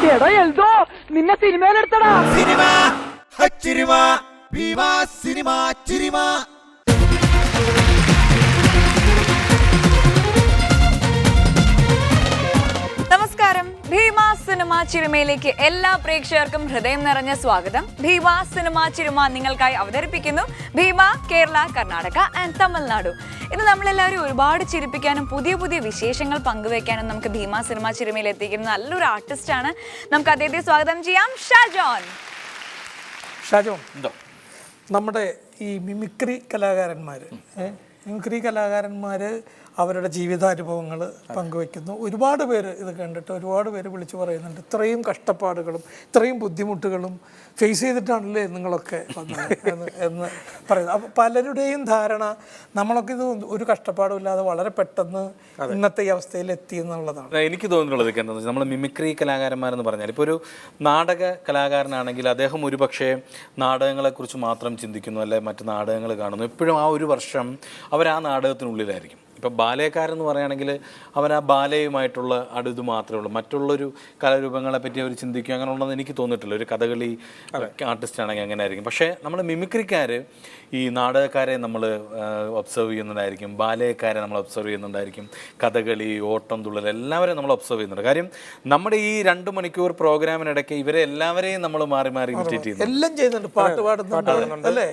എടാ എൽദോ നിന്നെ സിനിമയിലെടുത്തടാ. സിനിമ ഹച്ചിരിമ ഭീമ സിനിമ ചിരിമ. നമസ്കാരം. ഭീമ സിനിമ ചിരുമയിലേക്ക് എല്ലാ പ്രേക്ഷകർക്കും ഹൃദയം നിറഞ്ഞ സ്വാഗതം. ഭീമ സിനിമ ചിരുമ നിങ്ങൾക്കായി അവതരിപ്പിക്കുന്നു ഭീമ കേരള, കർണാടക ആൻഡ് തമിഴ്നാടു. ഇന്ന് നമ്മളെല്ലാവരും ഒരുപാട് ചിരിപ്പിക്കാനും പുതിയ പുതിയ വിശേഷങ്ങൾ പങ്കുവെക്കാനും നമുക്ക് ഭീമ സിനിമ ചിരുമയിൽ എത്തിക്കുന്ന നല്ലൊരു ആർട്ടിസ്റ്റാണ്. നമുക്ക് അദ്ദേഹത്തെ സ്വാഗതം ചെയ്യാം. ഷാജോൺ. നമ്മുടെ ഈ മിമിക്രി കലാകാരന്മാർ അവരുടെ ജീവിതാനുഭവങ്ങൾ പങ്കുവയ്ക്കുന്നു. ഒരുപാട് പേര് ഇത് കണ്ടിട്ട് ഒരുപാട് പേര് വിളിച്ചു പറയുന്നുണ്ട്, ഇത്രയും കഷ്ടപ്പാടുകളും ഇത്രയും ബുദ്ധിമുട്ടുകളും ഫേസ് ചെയ്തിട്ടാണല്ലേ നിങ്ങളൊക്കെ എന്ന് പറയുന്നത്. അപ്പോൾ പലരുടെയും ധാരണ നമ്മളൊക്കെ ഇത് ഒരു കഷ്ടപ്പാടും ഇല്ലാതെ വളരെ പെട്ടെന്ന് ഇന്നത്തെ ഈ അവസ്ഥയിൽ എത്തി എന്നുള്ളതാണ്. എനിക്ക് തോന്നിയിട്ടുള്ളത് എന്താണെന്ന് വെച്ചാൽ നമ്മൾ മിമിക്രി കലാകാരന്മാരെന്ന് പറഞ്ഞാൽ ഇപ്പോൾ ഒരു നാടക കലാകാരനാണെങ്കിൽ അദ്ദേഹം ഒരു പക്ഷേ നാടകങ്ങളെക്കുറിച്ച് മാത്രം ചിന്തിക്കുന്നു, അല്ലെ മറ്റ് നാടകങ്ങൾ കാണുന്നു. എപ്പോഴും ആ ഒരു വർഷം അവർ ആ നാടകത്തിനുള്ളിലായിരിക്കും. ഇപ്പോൾ ബാലയക്കാരെന്ന് പറയുകയാണെങ്കിൽ അവൻ ആ ബാലയുമായിട്ടുള്ള അടുത്ത് മാത്രമേ ഉള്ളൂ. മറ്റുള്ളൊരു കലാരൂപങ്ങളെ പറ്റി അവർ ചിന്തിക്കുക അങ്ങനെയുള്ളതെന്ന് എനിക്ക് തോന്നിയിട്ടില്ല. ഒരു കഥകളി ആർട്ടിസ്റ്റ് ആണെങ്കിൽ അങ്ങനെ ആയിരിക്കും. പക്ഷേ നമ്മൾ മിമിക്രിക്കാർ ഈ നാടകക്കാരെ നമ്മൾ ഒബ്സർവ് ചെയ്യുന്നുണ്ടായിരിക്കും, ബാലയക്കാരെ നമ്മൾ ഒബ്സർവ് ചെയ്യുന്നുണ്ടായിരിക്കും, കഥകളി, ഓട്ടം തുള്ളൽ എല്ലാവരെയും നമ്മൾ ഒബ്സർവ് ചെയ്യുന്നുണ്ട്. കാര്യം നമ്മുടെ ഈ 2 മണിക്കൂർ പ്രോഗ്രാമിനിടയ്ക്ക് ഇവരെ എല്ലാവരെയും നമ്മൾ മാറി മാറി ഇമിറ്റേറ്റ് ചെയ്യുന്നു, എല്ലാം ചെയ്യുന്നുണ്ട്, പാട്ട് പാടുന്നുണ്ട് അല്ലേ.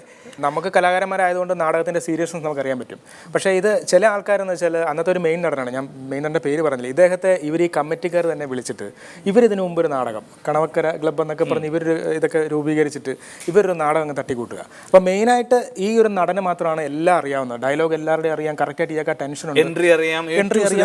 നമുക്ക് കലാകാരന്മാരായതുകൊണ്ട് നാടകത്തിൻ്റെ സീരിയസ്നെസ് നമുക്കറിയാൻ പറ്റും. പക്ഷേ ഇത് ചില ആൾക്കാരെന്ന് വെച്ചാൽ അന്നത്തെ ഒരു മെയിൻ നടനാണ്, ഞാൻ മെയിൻ നടൻ്റെ പേര് പറഞ്ഞില്ല, ഇദ്ദേഹത്തെ ഇവർ ഈ കമ്മിറ്റിക്കാർ തന്നെ വിളിച്ചിട്ട് ഇവരിതിനു മുമ്പ് ഒരു നാടകം കണവക്കര ക്ലബ്ബ് എന്നൊക്കെ പറഞ്ഞ് ഇവർ ഇതൊക്കെ രൂപീകരിച്ചിട്ട് ഇവരൊരു നാടകം അങ്ങ് തട്ടിക്കൂട്ടുക. അപ്പോൾ മെയിനായിട്ട് ഈ ഒരു നടന് മാത്രമാണ് എല്ലാം അറിയാവുന്നത്, ഡയലോഗ് എല്ലാവരുടെയും അറിയാം, കറക്റ്റായിട്ട് ഇയാൾക്ക് ടെൻഷൻ ഉണ്ട്, എൻട്രി അറിയാം,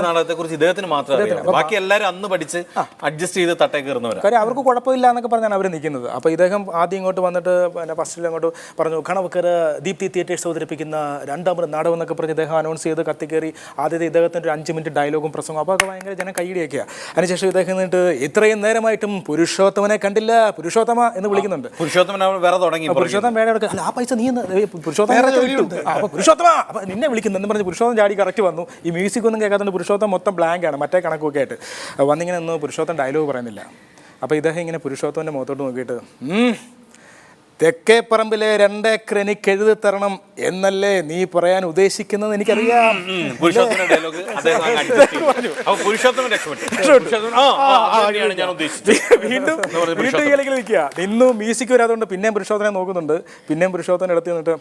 നാടകത്തെക്കുറിച്ച് ഇദ്ദേഹത്തിന് മാത്രമേ ബാക്കി എല്ലാവരും അന്ന് പഠിച്ച് അഡ്ജസ്റ്റ് ചെയ്ത് തട്ടേ കയറുന്നവരാണ്. കാര്യം അവർക്ക് കുഴപ്പമില്ല എന്നൊക്കെ പറഞ്ഞാണ് അവർ നിൽക്കുന്നത്. അപ്പോൾ ഇദ്ദേഹം ആദ്യം ഇങ്ങോട്ട് വന്നിട്ട് പിന്നെ ഫസ്റ്റിൽ അങ്ങോട്ട് പറഞ്ഞു കണവക്കര ദീപ്തി തിയേറ്റേഴ്സ് അവതരിപ്പിക്കുന്ന 2ാമത് നാടകം എന്നൊക്കെ പറഞ്ഞ് ഇദ്ദേഹം അനൗൺസ് ചെയ്ത് കത്തിക്കയറി. ആദ്യത്തെ ഇദ്ദേഹത്തിൻ്റെ ഒരു 5 മിനിറ്റ് ഡയലോഗും പ്രസംഗം, അപ്പോൾ ഒക്കെ ഭയങ്കര ജനം കൈയിടിയൊക്കെയാണ്. അതിനുശേഷം ഇദ്ദേഹം നിന്നിട്ട് ഇത്രയും നേരമായിട്ടും പുരുഷോത്തമനെ കണ്ടില്ല, പുരുഷോത്തമ എന്ന് വിളിക്കുന്നുണ്ട്. പുരുഷോത്തമൻ വേറെ തുടങ്ങി, പുരുഷോത്തമൻ വേറെ എടുക്കുക, ആ പൈസ നീ പുരുഷോത്തമ അപ്പോൾ പുരുഷോത്തമ അപ്പോൾ നിന്നെ വിളിക്കുന്നു എന്ന് പറഞ്ഞ് പുരുഷോത്തം ചാടി കറക്റ്റ് വന്നു. ഈ മ്യൂസിക് ഒന്നും കേൾക്കാത്തതുകൊണ്ട് പുരുഷോത്തം മൊത്തം ബ്ലാങ്കാണ്, മറ്റേ കണക്കൊക്കെ ആയിട്ട് വന്നിങ്ങനെ ഒന്നും പുരുഷോത്തം ഡയലോഗ് പറയുന്നില്ല. അപ്പോൾ ഇദ്ദേഹം ഇങ്ങനെ പുരുഷോത്തമൻ്റെ മുഖത്തോട്ട് നോക്കിയിട്ട് തെക്കേ പറമ്പിലെ 2 ഏക്കർ എനിക്ക് എഴുതി തരണം എന്നല്ലേ നീ പറയാൻ ഉദ്ദേശിക്കുന്നത് എനിക്കറിയാം. വീണ്ടും വീട്ടിലേക്ക് നിൽക്കുക, ഇന്നും മ്യൂസിക് വരാതുകൊണ്ട് പിന്നെയും പുരുഷോത്തനെ നോക്കുന്നുണ്ട്. പിന്നെയും പുരുഷോത്തനെ എടുത്ത് നിന്നിട്ട്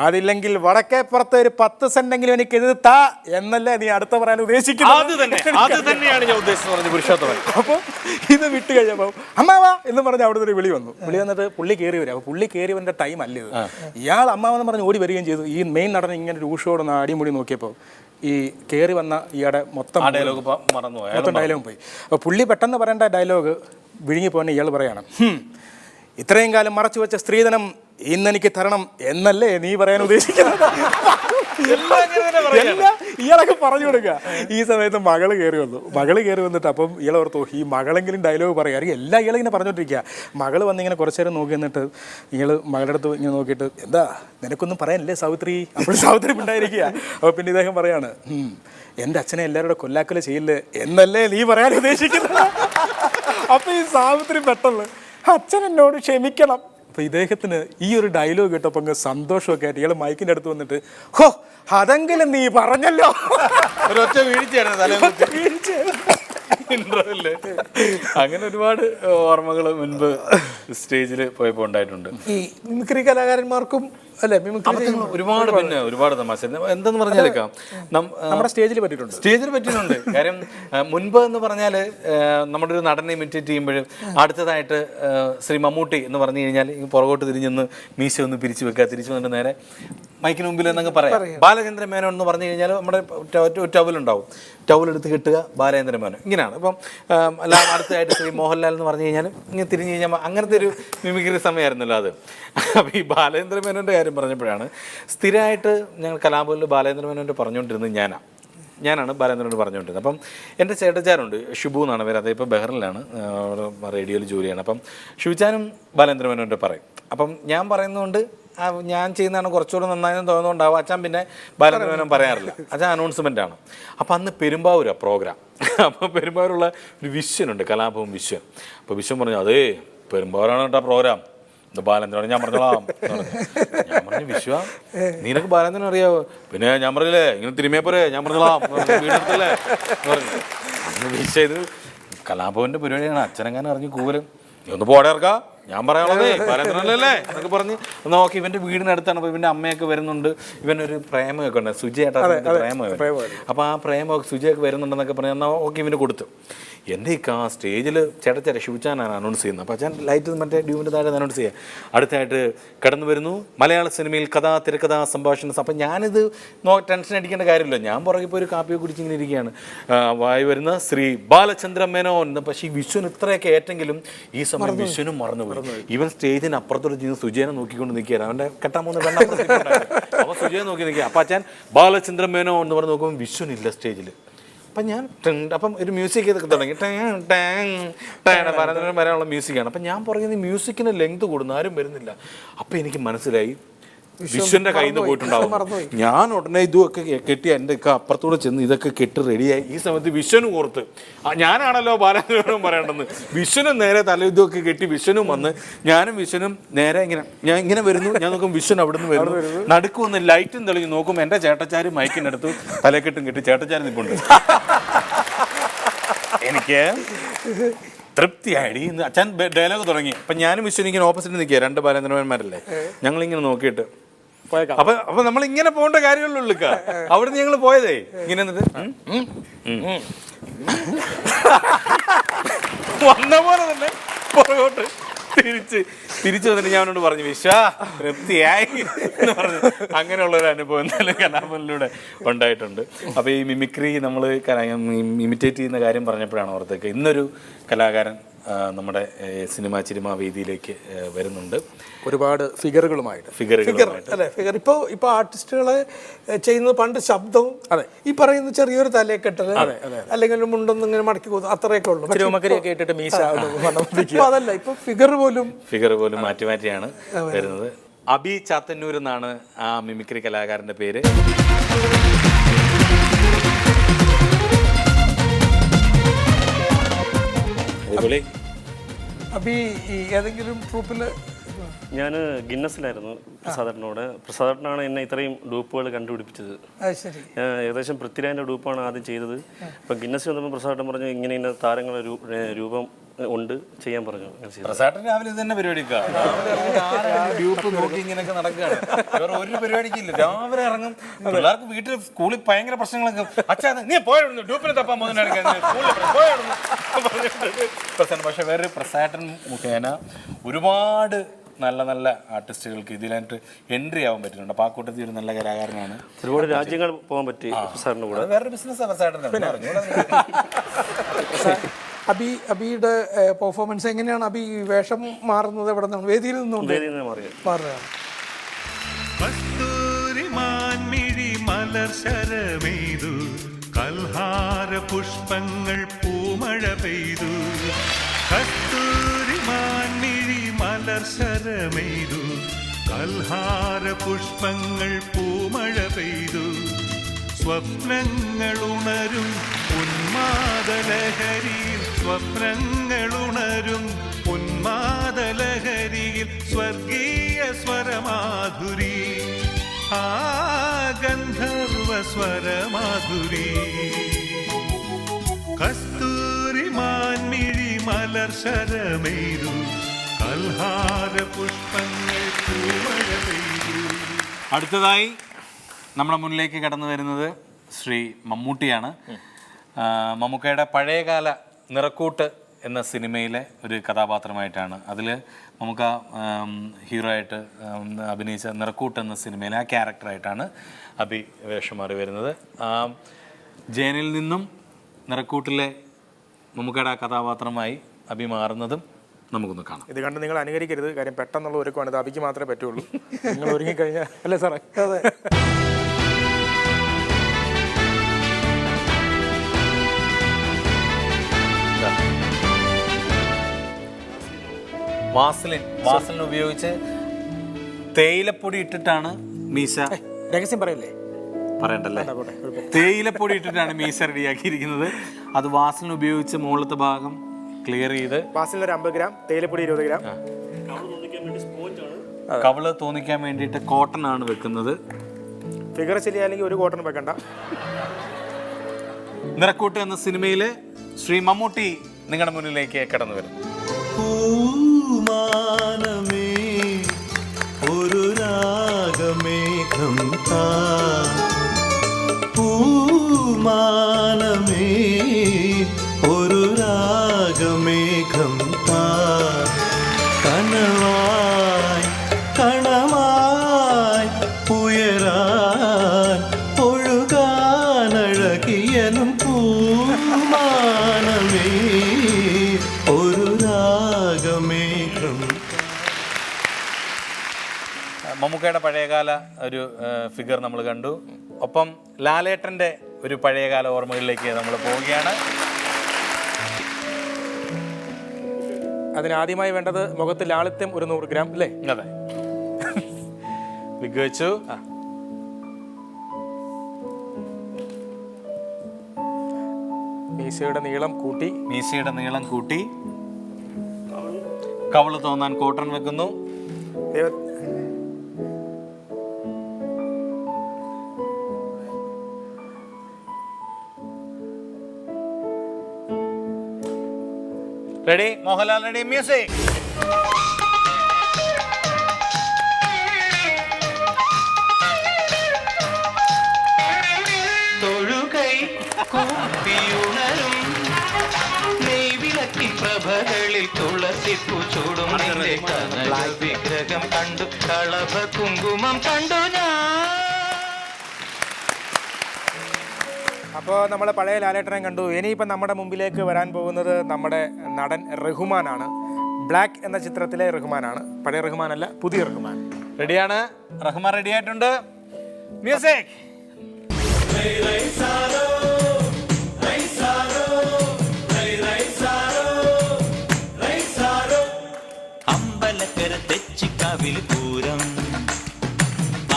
അതില്ലെങ്കിൽ വടക്കേപ്പുറത്ത് ഒരു 10 സെന്റെങ്കിലും എനിക്ക് എഴുതി താ എന്നല്ലേ നീ അടുത്ത പറയാൻ ഉദ്ദേശിക്കുന്നത്. അപ്പോൾ ഇത് വിട്ട് കഴിഞ്ഞപ്പോൾ അമ്മാവാ എന്ന് പറഞ്ഞ് അവിടെ ഒരു വിളി വന്നു. വിളി വന്നിട്ട് പുള്ളി കയറി വരും. അപ്പോൾ പുള്ളി കയറി വരേണ്ട ടൈം അല്ല ഇത്. ഇയാൾ അമ്മാവെന്ന് പറഞ്ഞ് ഓടി വരികയും ചെയ്തു. ഈ മെയിൻ നടൻ ഇങ്ങനെ രൂക്ഷോടൊന്ന് അടിമുടി നോക്കിയപ്പോൾ ഈ കയറി വന്ന ഇയാളുടെ മൊത്തം ഡയലോഗ് പോയി. അപ്പോൾ പുള്ളി പെട്ടെന്ന് പറയേണ്ട ഡയലോഗ് വിഴുങ്ങിപ്പോന്നെ ഇയാൾ പറയണം, ഇത്രയും കാലം മറച്ചു വെച്ച സ്ത്രീധനം ഇന്നെനിക്ക് തരണം എന്നല്ലേ നീ പറയാൻ ഉദ്ദേശിക്കുന്നത്. ഇയാളൊക്കെ പറഞ്ഞു കൊടുക്കുക. ഈ സമയത്ത് മകള് കയറി വന്നിട്ട് അപ്പം ഇയാൾ ഓർത്തു ഈ മകളെങ്കിലും ഡയലോഗ് പറയുക, അറിയാം എല്ലാം ഇയാളിങ്ങനെ പറഞ്ഞോണ്ടിരിക്കുക. മകള് വന്നിങ്ങനെ കുറച്ചു നേരം നോക്കി എന്നിട്ട് ഇയാൾ മകളുടെ അടുത്ത് ഇങ്ങനെ നോക്കിയിട്ട് എന്താ നിനക്കൊന്നും പറയാനില്ലേ സാവിത്രി? അപ്പോൾ സാവിത്രി ഉണ്ടായിരിക്കുക. അപ്പോൾ പിന്നെ ഇദ്ദേഹം പറയാണ്, എൻ്റെ അച്ഛനെ എല്ലാവരുടെ കൊല്ലാക്കൊല ചെയ്യില്ലേ എന്നല്ലേ നീ പറയാൻ ഉദ്ദേശിക്കുന്നത്. അപ്പോൾ ഈ സാവിത്രി പെട്ടെന്ന് അച്ഛൻ എന്നോട് ക്ഷമിക്കണം. അപ്പോൾ ഇദ്ദേഹത്തിന് ഈ ഒരു ഡയലോഗ് കേട്ടപ്പോൾ അങ്ങ് സന്തോഷമൊക്കെ ആയിട്ട് ഇയാൾ മൈക്കിൻ്റെ അടുത്ത് വന്നിട്ട് ഹോ അതെങ്കിലും നീ പറഞ്ഞല്ലോ, ഒരൊറ്റ അങ്ങനെ ഒരുപാട് ഓർമ്മകൾ മുൻപ് സ്റ്റേജിൽ പോയപ്പോൾ ഉണ്ടായിട്ടുണ്ട്. ഈ മിമിക്രി കലാകാരന്മാർക്കും അല്ലെ ഒരുപാട് പിന്നെ ഒരുപാട് തമാശ എന്തെന്ന് പറഞ്ഞാലേക്കാം നമ്മുടെ സ്റ്റേജിൽ പറ്റിയിട്ടുണ്ട്. കാര്യം മുൻപ് എന്ന് പറഞ്ഞാൽ നമ്മുടെ ഒരു നടനെ ഇമിറ്റേറ്റ് ചെയ്യുമ്പോൾ അടുത്തതായിട്ട് ശ്രീ മമ്മൂട്ടി എന്ന് പറഞ്ഞു കഴിഞ്ഞാൽ പുറകോട്ട് തിരിഞ്ഞൊന്ന് മീശ ഒന്ന് പിരിച്ചു വെക്കുക, തിരിച്ചു വന്നിട്ട് നേരെ മൈക്കിന് മുമ്പിൽ എന്നങ്ങ് പറയാം. ബാലചന്ദ്ര മേനോൻ എന്ന് പറഞ്ഞു കഴിഞ്ഞാൽ നമ്മുടെ ടവലുണ്ടാവും, ടവലെടുത്ത് കെട്ടുക ബാലചന്ദ്ര മേനോൻ ഇങ്ങനെയാണ്. അപ്പം അടുത്തതായിട്ട് ശ്രീ മോഹൻലാൽ എന്ന് പറഞ്ഞു കഴിഞ്ഞാൽ ഇങ്ങനെ തിരിഞ്ഞു കഴിഞ്ഞാൽ അങ്ങനത്തെ ഒരു മിമിക്രി സമയമായിരുന്നല്ലോ അത്. അപ്പോൾ ഈ ബാലചന്ദ്ര മേനോൻ്റെ കാര്യം പറഞ്ഞപ്പോഴാണ് സ്ഥിരമായിട്ട് ഞങ്ങൾ കലാഭവനിൽ ബാലചന്ദ്ര മേനോൻ്റെ പറഞ്ഞുകൊണ്ടിരുന്നത് ഞാനാണ് ബാലചന്ദ്രനോട് പറഞ്ഞുകൊണ്ടിരുന്നത്. അപ്പം എൻ്റെ ചേട്ടച്ചാരുണ്ട്, ഷിബു എന്നാണ് പേര്, അതേ ഇപ്പോൾ ബഹ്റിനിലാണ്, റേഡിയോയിൽ ജോലിയാണ്. അപ്പം ഷിബുച്ചാനും ബാലചന്ദ്ര മേനോൻ്റെ പറയും. അപ്പം ഞാൻ പറയുന്നതുകൊണ്ട് ഞാൻ ചെയ്യുന്നതാണ് കുറച്ചുകൂടെ നന്നായെന്ന് തോന്നുന്നുണ്ടാവും. അച്ഛൻ പിന്നെ ബാലചന്ദ്രൻ പറയാറില്ല. അച്ഛൻ അനൗൺസ്മെൻ്റ് ആണ്. അപ്പോൾ അന്ന് പെരുമ്പാവൂരാണ് പ്രോഗ്രാം. അപ്പോൾ പെരുമ്പാവൂരുള്ള ഒരു വിശ്വനുണ്ട്, കലാഭവൻ വിശ്വൻ. അപ്പോൾ വിശ്വൻ പറഞ്ഞു, അതേ പെരുമ്പാവൂരാണ് കേട്ടോ പ്രോഗ്രാം, ഇത് ബാലേന്ദ്രനാണ്, ഞാൻ പറഞ്ഞോളാം. ഞാൻ പറഞ്ഞു, വിശ്വ നിനക്ക് ബാലേന്ദ്രൻ അറിയാവോ? പിന്നെ ഞാൻ പറഞ്ഞില്ലേ ഇങ്ങനെ തിരുമിയെ പോരെ, ഞാൻ പറഞ്ഞോളാം, വീടെടുത്തല്ലേ പറഞ്ഞു. അന്ന് വിശ്വ ഇത് കലാഭവൻ്റെ പരിപാടിയാണ്, അച്ഛനെങ്ങാനും അറിഞ്ഞ് കൂവലും, ഒന്ന് പോടെ ഇറക്കാം, ഞാൻ പറയാനുള്ളത് ബാലേന്ദ്രനല്ലേ എന്നൊക്കെ പറഞ്ഞ് നോക്കി. ഇവൻ്റെ വീടിനടുത്താണ്. അപ്പോൾ ഇവൻ്റെ അമ്മയൊക്കെ വരുന്നുണ്ട്, ഇവനൊരു പ്രേമമൊക്കെ ഉണ്ട്, സുജയായിട്ട് പ്രേമം. അപ്പോൾ ആ പ്രേമമൊക്കെ സുജയൊക്കെ വരുന്നുണ്ടെന്നൊക്കെ പറഞ്ഞ് എന്നാൽ ഓക്കെ ഇവന് കൊടുത്തു. എൻ്റെ ഈ സ്റ്റേജിൽ ചേട്ടച്ചേട്ട ശിവച്ചാനാണ് അനൗൺസ് ചെയ്യുന്നത്. അപ്പോൾ അച്ഛൻ ലൈറ്റ് മറ്റേ ഡ്യൂവിൻ്റെ താഴെ അനൗൺസ് ചെയ്യുക. അടുത്തായിട്ട് കടന്നു വരുന്നു മലയാള സിനിമയിൽ കഥാ തിരക്കഥാ സംഭാഷണം. അപ്പം ഞാനിത് ടെൻഷൻ അടിക്കേണ്ട കാര്യമില്ല, ഞാൻ പുറകെ പോയി ഒരു കാപ്പിയോ കുടിച്ചിങ്ങനെ ഇരിക്കുകയാണ്. വായി വരുന്ന ശ്രീ ബാലചന്ദ്ര മേനോൻ. പക്ഷേ ഈ വിശ്വന് ഇത്രയൊക്കെ ഏറ്റെങ്കിലും ഈ സമയം വിശ്വനും മറന്നുപോയി. ഇവൻ സ്റ്റേജിന് അപ്പുറത്തോട് ചെയ്യുന്ന സുജയനെ നോക്കിക്കൊണ്ട് നിൽക്കുകയാണ്. അവൻ്റെ കെട്ടാൻ പോകുന്ന വെള്ളം അപ്പോൾ സുജയനെ നോക്കി നിൽക്കുക. അപ്പം അച്ഛൻ ബാലചന്ദ്ര മേനോ എന്ന് പറഞ്ഞ് നോക്കുമ്പോൾ വിശ്വനില്ല സ്റ്റേജിൽ. അപ്പം ഞാൻ അപ്പം ഒരു മ്യൂസിക് ഇതൊക്കെ തുടങ്ങി, വരാനുള്ള മ്യൂസിക്കാണ്. അപ്പം ഞാൻ പറയുന്നത് മ്യൂസിക്കിന് ലെങ്ത് കൂടുന്നു, ആരും വരുന്നില്ല. അപ്പം എനിക്ക് മനസ്സിലായി വിശ്വന്റെ കയ്യിൽ നിന്ന് പോയിട്ടുണ്ടാവും. ഞാൻ ഉടനെ ഇതൊക്കെ കെട്ടി എൻ്റെ അപ്പുറത്തൂടെ ചെന്ന് ഇതൊക്കെ കെട്ടി റെഡിയായി. ഈ സമയത്ത് വിശ്വനും ഓർത്ത് ഞാനാണല്ലോ ബാലചന്ദ്രനും പറയേണ്ടെന്ന്. വിശ്വനും നേരെ തല ഇതൊക്കെ കെട്ടി വിശ്വനും വന്ന് ഞാനും വിശ്വനും നേരെ ഞാൻ ഇങ്ങനെ വരുന്നു. ഞാൻ നോക്കും വിശ്വൻ അവിടെ നിന്ന് വരുന്നു. നടുക്ക് വന്ന് ലൈറ്റും തെളിഞ്ഞ് നോക്കും എൻ്റെ ചേട്ടച്ചാര് മൈക്കിനടുത്ത് തലക്കെട്ടും കെട്ടി ചേട്ടച്ചാര് നിൽപ്പുണ്ട്. എനിക്ക് തൃപ്തിയായി. ഇന്ന് അച്ഛൻ ഡയലോഗ് തുടങ്ങി. അപ്പം ഞാനും വിശ്വനും ഇങ്ങനെ ഓപ്പോസിറ്റ് നിൽക്കുക, രണ്ട് ബാലേന്ദ്രന്മാരല്ലേ. ഞങ്ങളിങ്ങനെ നോക്കിയിട്ട് അപ്പൊ നമ്മൾ ഇങ്ങനെ പോകേണ്ട കാര്യമുള്ളൂ. അവിടുന്ന് ഞങ്ങൾ പോയതേ ഇങ്ങനെ വന്ന പോലെ തന്നെ പുറകോട്ട് തിരിച്ചു വന്നിട്ട് ഞാൻ അവനോട് പറഞ്ഞു, വിശ്വ തൃപ്തിയായി എന്ന് പറഞ്ഞു. അങ്ങനെയുള്ളൊരു അനുഭവം എന്തായാലും കലാഭവനിലൂടെ ഉണ്ടായിട്ടുണ്ട്. അപ്പോൾ ഈ മിമിക്രി നമ്മൾ ഇമിറ്റേറ്റ് ചെയ്യുന്ന കാര്യം പറഞ്ഞപ്പോഴാണ് ഓർത്തേക്ക് ഇന്നൊരു കലാകാരൻ നമ്മുടെ സിനിമാ വേദിയിലേക്ക് വരുന്നുണ്ട്. ഒരുപാട് ഫിഗറുകളുമായിട്ട് അല്ലെ ഫിഗർ ഇപ്പൊ ആർട്ടിസ്റ്റുകളെ ചെയ്യുന്നത് പണ്ട് ശബ്ദവും ഈ പറയുന്ന ചെറിയൊരു തലയെക്കെട്ടല് അല്ലെങ്കിൽ മുണ്ടൊന്നും ഇങ്ങനെ മടക്കി പോകുന്നു അത്രയൊക്കെ ഉള്ളൂ. അതല്ല ഇപ്പൊ ഫിഗർ പോലും മാറ്റിയാണ് വരുന്നത്. അബി ചാത്തന്നൂർ എന്നാണ് ആ മിമിക്രി കലാകാരന്റെ പേര്. അബി ഏതെങ്കിലും ട്രൂപ്പില്? ഞാൻ ഗിന്നസിലായിരുന്നു പ്രസാദേട്ടനോട്. പ്രസാദേട്ടനാണ് എന്നെ ഇത്രയും ഡൂപ്പുകൾ കണ്ടുപിടിപ്പിച്ചത്. ഏകദേശം പൃഥ്വിരാജിന്റെ ഡൂപ്പാണ് ആദ്യം ചെയ്തത്. അപ്പം ഗിന്നസ് വന്നപ്പോൾ പ്രസാദേട്ടൻ പറഞ്ഞു ഇങ്ങനെ ഇന്ന താരങ്ങളുടെ രൂപം ഉണ്ട് ചെയ്യാൻ പറഞ്ഞു. പ്രസാദേട്ടൻ രാവിലെ തന്നെ പരിപാടി നോക്കി ഇങ്ങനെയൊക്കെ നടക്കുകയാണ്. വേറെ ഒരു പരിപാടിക്കില്ല. രാവിലെ ഇറങ്ങും. പിള്ളേർക്ക് വീട്ടിൽ സ്കൂളിൽ ഭയങ്കര പ്രശ്നങ്ങളൊക്കെ. അച്ഛാ നീ പോയിരുന്നു ഡൂപ്പിനെ തപ്പാൻ പോകുന്ന. പക്ഷെ വേറെ പ്രസാദേട്ടൻ മുഖേന ഒരുപാട് നല്ല നല്ല ആർട്ടിസ്റ്റുകൾക്ക് ഇതിലായിട്ട് എൻട്രി ആവാൻ പറ്റുന്നുണ്ട്. അപ്പോൾ ആ കൂട്ടത്തിൽ ഒരു നല്ല കലാകാരനാണ്. ഒരുപാട് രാജ്യങ്ങൾ പോകാൻ പറ്റി സാറിൻ്റെ കൂടെ. വേറൊരു ബിസിനസ്സാണ് പ്രസാദേട്ടൻ. അബിയുടെ പെർഫോമൻസ് എങ്ങനെയാണ്? അബി വേഷം മാറുന്നത് എവിടെ നിന്നാണ്? വേദിയിൽ നിന്നുണ്ട് മാറുകയാണ്. കൽഹാര പുഷ്പങ്ങൾ പൂമഴ പെയ്തു, കസ്തൂരി മാൻമിഴി മലർ ശരമെയ്തു, കൽഹാര പുഷ്പങ്ങൾ പൂമഴ പെയ്തു, സ്വപ്നങ്ങളുണരും ഉന്മാദലഹരിയിൽ, സ്വപ്നങ്ങളുണരും ഉന്മാദലഹരിയിൽ, സ്വർഗീയ സ്വരമാധുരി, ആ ഗന്ധർവ സ്വരമാധുരി, കസ്തൂരി മാൻമിഴി മലർ ശരമെയ്തു, കൽഹാര പുഷ്പങ്ങൾ പൂമഴ പെയ്തു. അടുത്തതായി നമ്മുടെ മുന്നിലേക്ക് കടന്നു വരുന്നത് ശ്രീ മമ്മൂട്ടിയാണ്. മമ്മൂക്കയുടെ പഴയകാല നിറക്കൂട്ട് എന്ന സിനിമയിലെ ഒരു കഥാപാത്രമായിട്ടാണ്. അതിൽ നമുക്ക് ഹീറോ ആയിട്ട് അഭിനയിച്ച നിറക്കൂട്ട് എന്ന സിനിമയിലെ ആ ക്യാരക്ടറായിട്ടാണ് അബി വേഷം മാറി വരുന്നത്. ജയനിൽ നിന്നും നിറക്കൂട്ടിലെ മമ്മൂക്കയുടെ ആ കഥാപാത്രമായി അബി മാറുന്നതും നമുക്കൊന്ന് കാണാം. ഇത് കണ്ട് നിങ്ങൾ അനുകരിക്കരുത്. കാര്യം പെട്ടെന്നുള്ള ഒരുക്കമാണ്. ഇത് അബിക്ക് മാത്രമേ പറ്റുള്ളൂ. നിങ്ങൾ ഒരുങ്ങിക്കഴിഞ്ഞാൽ അല്ലേ സാറേ? അതെ. വാസലിൻ ഉപയോഗിച്ച് തേയിലപ്പൊടി ഇട്ടിട്ടാണ് മീശ, രഹസ്യം പറയല്ലേ, പറയണ്ടല്ലേ, തേയിലപ്പൊടി ഇട്ടിട്ടാണ് മീശ റെഡിയാക്കിയിരിക്കുന്നത്. അത് വാസലിന് ഉപയോഗിച്ച് മുകളിലത്തെ ഭാഗം ക്ലിയർ ചെയ്ത്, വാസലിന് ഒരു 50 ഗ്രാം, തേയിലപ്പൊടി 20 ഗ്രാം. കവള് തോന്നിക്കാൻ വേണ്ടിയിട്ട് കോട്ടൺ ആണ് വെക്കുന്നത്. ഫിഗർ ശരിയായില്ലെങ്കിൽ ഒരു കോട്ടൺ വെക്കണ്ട. നിറക്കൂട്ട് എന്ന സിനിമയിൽ ശ്രീ മമ്മൂട്ടി നിങ്ങളുടെ മുന്നിലേക്ക് കടന്നു വരും. പൂമാനമേ ഒരു രാഗമേഘം താ, പൂമാനമേ ഒരു രാഗമേഘം താ, കനവായി കണമായി ഉയരാൻ ഒഴുകാനഴകിയനും പൂമാനമേ ഒരു രാഗമേഘം. മമ്മൂക്കയുടെ പഴയകാല ഒരു ഫിഗർ നമ്മൾ കണ്ടു. ഒപ്പം ലാലേട്ടൻ്റെ ഒരു പഴയകാല ഓർമ്മകളിലേക്ക് നമ്മൾ പോവുകയാണ്. അതിനാദ്യമായി വേണ്ടത് മുഖത്ത് ലാളിത്യം ഒരു 100 ഗ്രാം അല്ലേ? അതെ, വിഗ് വെച്ചു. മീശയുടെ നീളം കൂട്ടി, മീശയുടെ നീളം കൂട്ടി, കവള് തോന്നാൻ കോട്ടൺ വെക്കുന്നു. Ready Mohanlal, ready, music. തൊഴുകൈ കൂപ്പിയുണരും നെയ്വിളക്കി പ്രഭകളിൽ തുളസിപ്പൂ ചൂടും നിന്റെ കനക വിഗ്രഹം കണ്ടു, കളഭ കുങ്കുമം കണ്ടു ഞാൻ. അപ്പോൾ നമ്മൾ പഴയ ലാലേട്ടനെ കണ്ടു. ഇനിയിപ്പം നമ്മുടെ മുമ്പിലേക്ക് വരാൻ പോകുന്നത് നമ്മുടെ നടൻ റഹ്മാനാണ്. ബ്ലാക്ക് എന്ന ചിത്രത്തിലെ റഹ്മാനാണ്. പഴയ റഹ്മാനല്ല, പുതിയ റഹ്മാൻ. റെഡിയാണ്, റഹ്മാൻ റെഡി ആയിട്ടുണ്ട്. മ്യൂസിക്. അമ്പലക്കര തെച്ചിക്കാവിൽ പൂരം,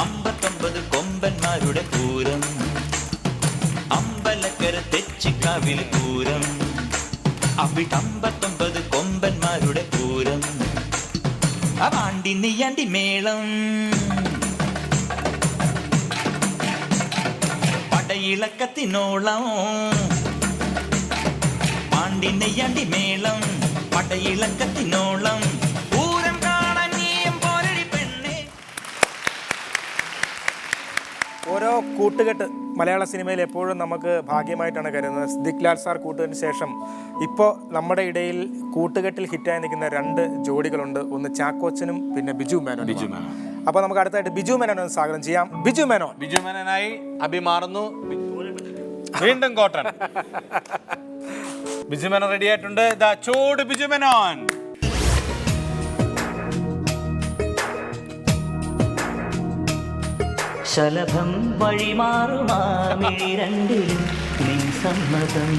59 കൊമ്പന്മാരുടെ പൂരം. അമ്പലക്കര തെച്ചിക്കാവിൽ പൂരം, അവിടെ 59 കൊമ്പന്മാരുടെ പൂരം. അവാണ്ടി നെയ്യാണ്ടി മേളം, പടയിളക്കത്തിനോളം. പാണ്ടി നെയ്യാണ്ടി മേളം, പടയിളക്കത്തിനോളം. പൂരം കാണാൻ നീയും പോരടി പെണ്ണേ. ഓരോ കൂട്ടുകെട്ട് മലയാള സിനിമയിൽ എപ്പോഴും നമുക്ക് ഭാഗ്യമായിട്ടാണ് കരുതുന്നത്. സിദ്ദിഖ് ലാൽ സാർ കൂട്ടുകെട്ടിന് ശേഷം ഇപ്പോൾ നമ്മുടെ ഇടയിൽ കൂട്ടുകെട്ടിൽ ഹിറ്റായി നിൽക്കുന്ന 2 ജോഡികളുണ്ട്. ഒന്ന് ചാക്കോച്ചനും പിന്നെ ബിജു മേനോനും. അപ്പോൾ നമുക്ക് അടുത്തായിട്ട് ബിജു മേനോനെ സ്വാഗതം ചെയ്യാം. ബിജു മേനോൻ. ബിജു മേനോനായി അഭിമാറുന്നു. വീണ്ടും കോട്ടൺ. ബിജു മേനോൻ റെഡി ആയിട്ടുണ്ട്. ദാ ചൂട് ബിജു മേനോൻ. ശലഭം വഴിമാറുമാമിഴി രണ്ടിലും നിൻ സമ്മതം.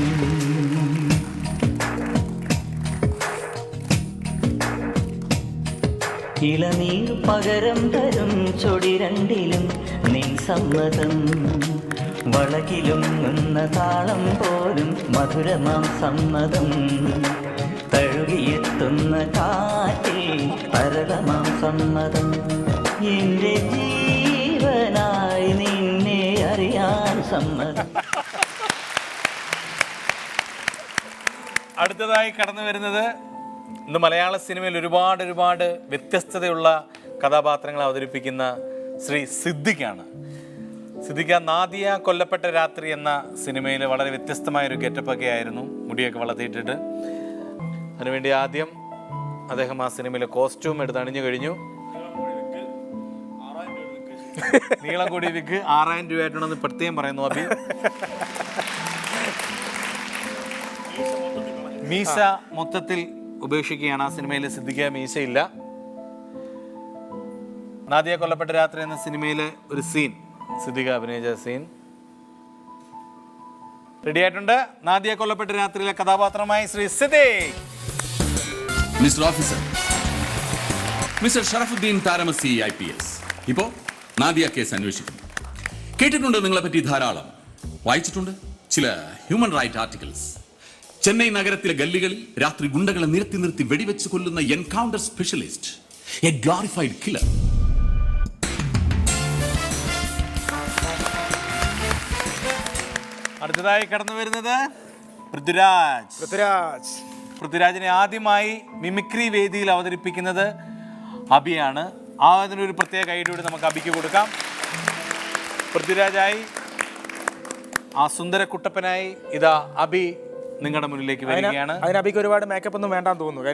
ഇളനീർ പകരം തരും ചൊടി രണ്ടിലും നിൻ സമ്മതം. വളകിലും നിന്ന താളം പോലും മധുരമാം സമ്മതം. തഴുകിയെത്തുന്ന കാറ്റിൽ പരതമാം സമ്മതം. എൻ്റെ ജീവനായി നിന്നെ അറിയാൻ സമ്മതം. അടുത്തതായി കടന്നു വരുന്നത് ഇന്ന് മലയാള സിനിമയിൽ ഒരുപാട് വ്യത്യസ്തതയുള്ള കഥാപാത്രങ്ങൾ അവതരിപ്പിക്കുന്ന ശ്രീ സിദ്ദിഖാണ്. സിദ്ദിഖ നാദിയ കൊല്ലപ്പെട്ട രാത്രി എന്ന സിനിമയിൽ വളരെ വ്യത്യസ്തമായൊരു ഗെറ്റപ്പൊക്കെ ആയിരുന്നു, മുടിയൊക്കെ വളർത്തിയിട്ടിട്ട്. അതിനുവേണ്ടി ആദ്യം അദ്ദേഹം ആ സിനിമയിലെ കോസ്റ്റ്യൂം എടുത്ത് അണിഞ്ഞു കഴിഞ്ഞു. നീളം കൂടി വിക്ക് 6000 രൂപയായിട്ടുണ്ടെന്ന് പ്രത്യേകം പറയുന്നു അഭി. മീശ മൊത്തത്തിൽ ഉപേക്ഷിക്കുകയാണ്. ആ സിനിമയിൽ സിദ്ദിഖ മീശയില്ല. നാദിയ കൊല്ലപ്പെട്ട രാത്രി എന്ന സിനിമയിലെ ഒരു സീൻ, സിദ്ദിഖ അഭിനയിച്ച സീൻ റെഡി ആയിട്ടുണ്ട്. നാദിയ കൊല്ലപ്പെട്ട രാത്രിയിലെ കഥാപാത്രമായി Shri Siddique. Mister officer, mister Sharafudheen താരമസി IPS ഇപ്പോൾ നാദിയ കേസ് അന്വേഷിക്കുന്നു. കേട്ടിട്ടുണ്ട് നിങ്ങളെപ്പറ്റി ധാരാളം, വായിച്ചിട്ടുണ്ട് ചില ഹ്യൂമൻ റൈറ്റ് ആർട്ടിക്കിൾസ്. ചെന്നൈ നഗരത്തിലെ ഗല്ലികളിൽ രാത്രി ഗുണ്ടകളെ നിരത്തി നിർത്തി വെടിവെച്ച് കൊല്ലുന്ന encounter specialist, A glorified killer. അടുത്തതായി കടന്നു വരുന്നത് പൃഥ്വിരാജിനെ ആദ്യമായി മിമിക്രി വേദിയിൽ അവതരിപ്പിക്കുന്നത് അബിയാണ്. അതിനൊരു പ്രത്യേക ഐഡിയോട് നമുക്ക് അബിക്ക് കൊടുക്കാം. പൃഥ്വിരാജായി ആ സുന്ദര കുട്ടപ്പനായി ഇതാ അബി നിങ്ങളുടെ മുന്നിലേക്ക് വരികയാണ്. അതിന് അബിക്ക് ഒരുപാട് മേക്കപ്പ് ഒന്നും വേണ്ടാന്ന് തോന്നുന്നു.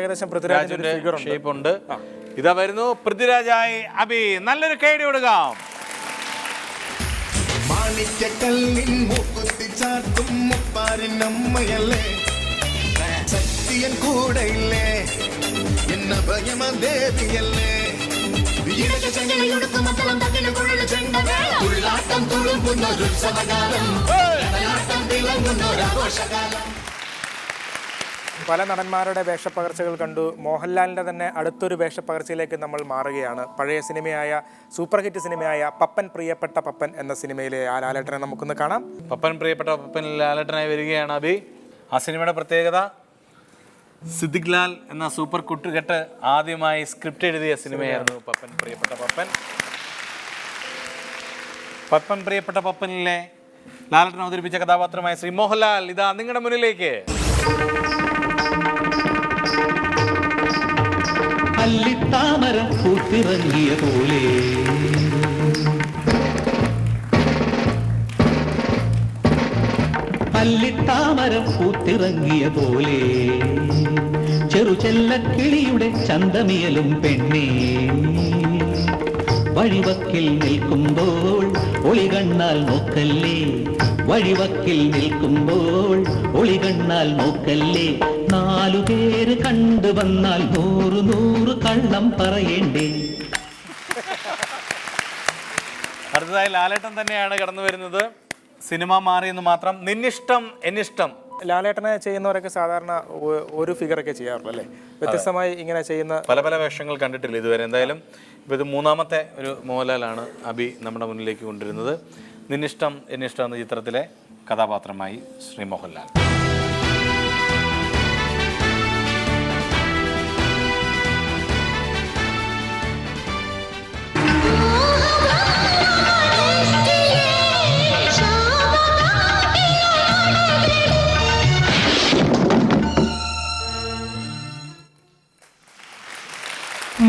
ഏകദേശം പൃഥ്വിരാജിന്റെ ഷേപ്പ് ഉണ്ട്. ഇതാ വരുന്നു പൃഥ്വിരാജായി അബി. നല്ലൊരു കൈഡി കൊടുക്കാം. മാണിക്യക്കല്ലിൻ മൂക്കുത്തി ചാർത്തും മുപ്പാരിനമ്മയല്ലേ, ശക്തിയൻ കൂടെയില്ലേ, എന്ന ഭയമ ദേവിയല്ലേ, ഉള്ളാട്ടം തുളുമ്പുന്നൊരുത്സവകാലം, തിളങ്ങുന്നൊരാഘോഷകാലം. പല നടന്മാരുടെ വേഷപ്പകർച്ചകൾ കണ്ടു. മോഹൻലാലിൻ്റെ തന്നെ അടുത്തൊരു വേഷപ്പകർച്ചയിലേക്ക് നമ്മൾ മാറുകയാണ്. പഴയ സിനിമയായ സൂപ്പർ ഹിറ്റ് സിനിമയായ പപ്പൻ പ്രിയപ്പെട്ട പപ്പൻ എന്ന സിനിമയിലെ ആ ലാലേട്ടനെ നമുക്കൊന്ന് കാണാം. പപ്പൻ പ്രിയപ്പെട്ട പപ്പൻ ലാലേട്ടനായി വരികയാണ് അബി. ആ സിനിമയുടെ പ്രത്യേകത സിദ്ദിഖ് ലാൽ എന്ന സൂപ്പർ കുട്ടുകെട്ട് ആദ്യമായി സ്ക്രിപ്റ്റ് എഴുതിയ സിനിമയായിരുന്നു പപ്പൻ പ്രിയപ്പെട്ട പപ്പൻ. പപ്പൻ പ്രിയപ്പെട്ട പപ്പനിലെ ലാലേട്ടൻ അവതരിപ്പിച്ച കഥാപാത്രമായ ശ്രീ മോഹൻലാൽ ഇതാ നിങ്ങളുടെ മുന്നിലേക്ക്. അല്ലിത്താമരം പൂത്തിറങ്ങിയ പോലെ അല്ലിത്താമരം പൂത്തിറങ്ങിയ പോലെ ചെറുചെല്ലക്കിളിയുടെ ചന്തമിയലും പെണ്ണേ, വഴിവക്കിൽ നിൽക്കുമ്പോൾ ഒളികണ്ണാൽ നോക്കല്ലേ, വഴിവക്കിൽ നിൽക്കുമ്പോൾ ഒളികണ്ണാൽ നോക്കല്ലേ, 4 പേര് കണ്ടു വന്നാൽ 100 കള്ളം പറയേണ്ടേ. അടുത്തതായി ലാലേട്ടൻ തന്നെയാണ് കടന്നു വരുന്നത്. സിനിമ മാറിയെന്ന് മാത്രം. നിന്നിഷ്ടം എന്നിഷ്ടം. ലാലേട്ടനെ ചെയ്യുന്നവരൊക്കെ സാധാരണ ഒരു ഫിഗറൊക്കെ ചെയ്യാറുള്ളൂ അല്ലേ? വ്യത്യസ്തമായി ഇങ്ങനെ ചെയ്യുന്ന പല പല വേഷങ്ങൾ കണ്ടിട്ടില്ല ഇതുവരെ. എന്തായാലും ഇപ്പോൾ ഇത് 3ാമത്തെ ഒരു മോഹൻലാലാണ് അബി നമ്മുടെ മുന്നിലേക്ക് കൊണ്ടുവരുന്നത്. നിന്നിഷ്ടം എന്നിഷ്ടം എന്ന ചിത്രത്തിലെ കഥാപാത്രമായി ശ്രീ മോഹൻലാൽ.